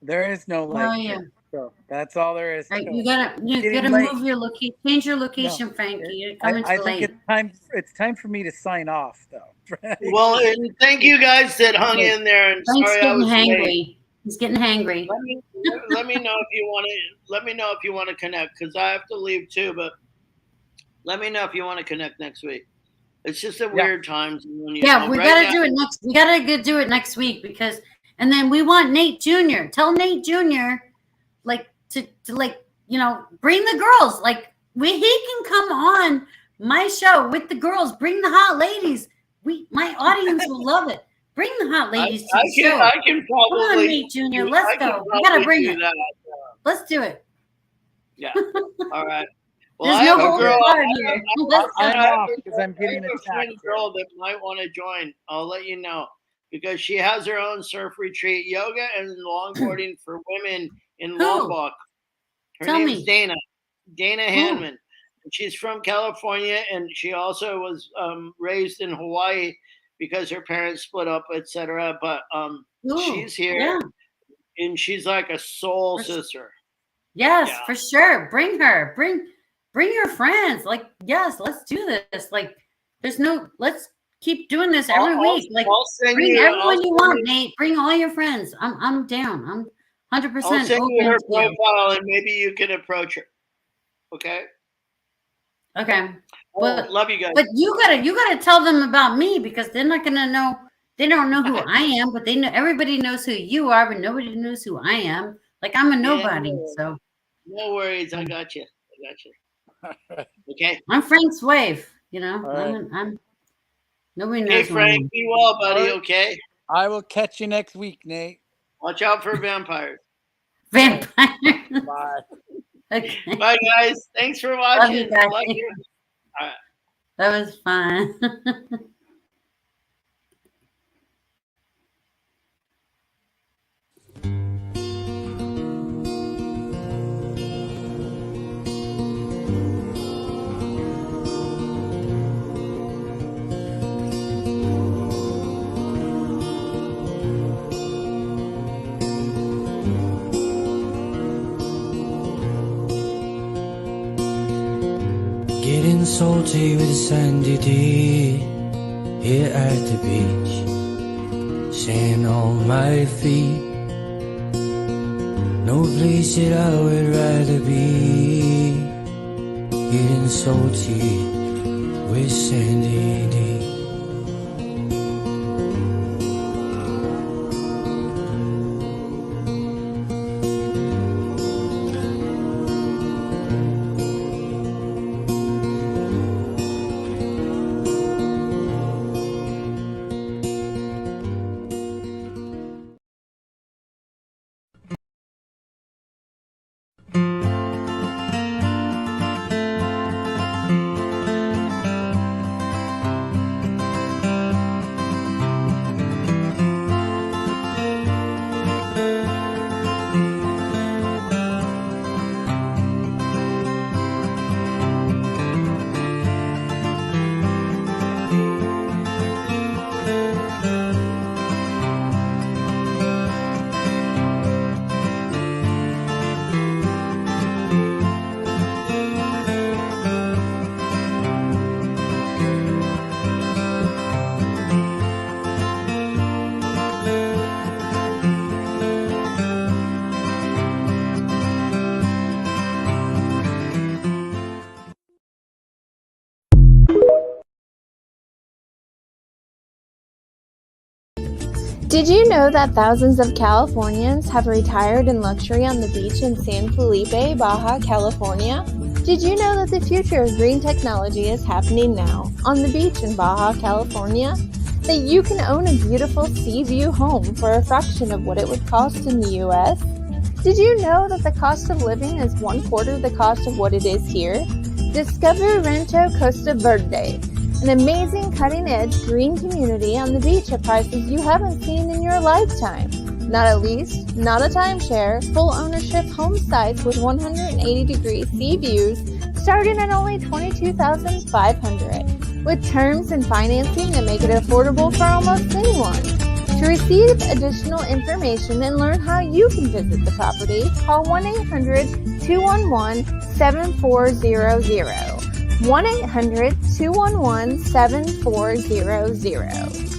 Speaker 5: There is no light.
Speaker 3: Oh, yeah.
Speaker 5: So that's all there is.
Speaker 3: Right, you gotta move your location, change your location, Frank. You come into the light.
Speaker 5: It's time for me to sign off, though.
Speaker 6: Well, and thank you guys that hung in there. And
Speaker 3: Frank's
Speaker 6: sorry,
Speaker 3: getting hangry. He's getting hangry.
Speaker 6: Let me know if you want to. Let me know if you want to connect, because I have to leave too. But let me know if you want to connect next week. It's just at weird times.
Speaker 3: We gotta do it next. We gotta do it next week, because, and then we want Nate Jr. Tell Nate Jr. like to bring the girls. Like, he can come on my show with the girls. Bring the hot ladies. My audience will love it. Bring the hot ladies to the show.
Speaker 6: I can probably.
Speaker 3: Come on, Nate Jr. Let's go. We gotta bring it. Let's do it.
Speaker 6: Yeah. All right. Well,
Speaker 3: There's no whole part here.
Speaker 5: I'm off because I'm getting
Speaker 6: a friend girl that might want to join. I'll let you know, because she has her own surf retreat, yoga and longboarding for women in Lombok. Her name is Dana Hanman. She's from California, and she also was raised in Hawaii because her parents split up, etc. But she's here, and she's like a soul sister.
Speaker 3: Yes, for sure. Bring her. Bring your friends. Like, yes, let's do this. Like, let's keep doing this every week. Like, bring everyone you want, Nate. Bring all your friends. I'm down. I'm 100%.
Speaker 6: I'll send you her profile, and maybe you can approach her. Okay.
Speaker 3: Okay.
Speaker 6: But love you guys.
Speaker 3: But you gotta tell them about me, because they're not gonna know. They don't know who I am, but they know. Everybody knows who you are, but nobody knows who I am. Like, I'm a nobody. So
Speaker 6: no worries. I got you. Okay.
Speaker 3: I'm Frank's wife.
Speaker 5: Right.
Speaker 3: I'm. Nobody knows.
Speaker 6: Hey, Frank. Be well, buddy. Okay.
Speaker 5: I will catch you next week, Nate.
Speaker 6: Watch out for vampires.
Speaker 3: Vampires.
Speaker 5: Bye.
Speaker 3: Okay.
Speaker 6: Bye, guys. Thanks for watching.
Speaker 3: Love you.
Speaker 6: All right.
Speaker 3: That was fun.
Speaker 2: salty with Sandie Dee here at the beach, sand on my feet. No place that I would rather be, getting salty with Sandie Dee.
Speaker 7: Did you know that thousands of Californians have retired in luxury on the beach in San Felipe, Baja California? Did you know that the future of green technology is happening now on the beach in Baja California? That you can own a beautiful sea view home for a fraction of what it would cost in the U.S.? Did you know that the cost of living is 1/4 the cost of what it is here? Discover Rancho Costa Verde, an amazing cutting-edge green community on the beach at prices you haven't seen in your lifetime. Not a lease, not a timeshare, full ownership home sites with 180-degree sea views starting at only $22,500, with terms and financing that make it affordable for almost anyone. To receive additional information and learn how you can visit the property, call 1-800-211-7400. 1-800-211-7400.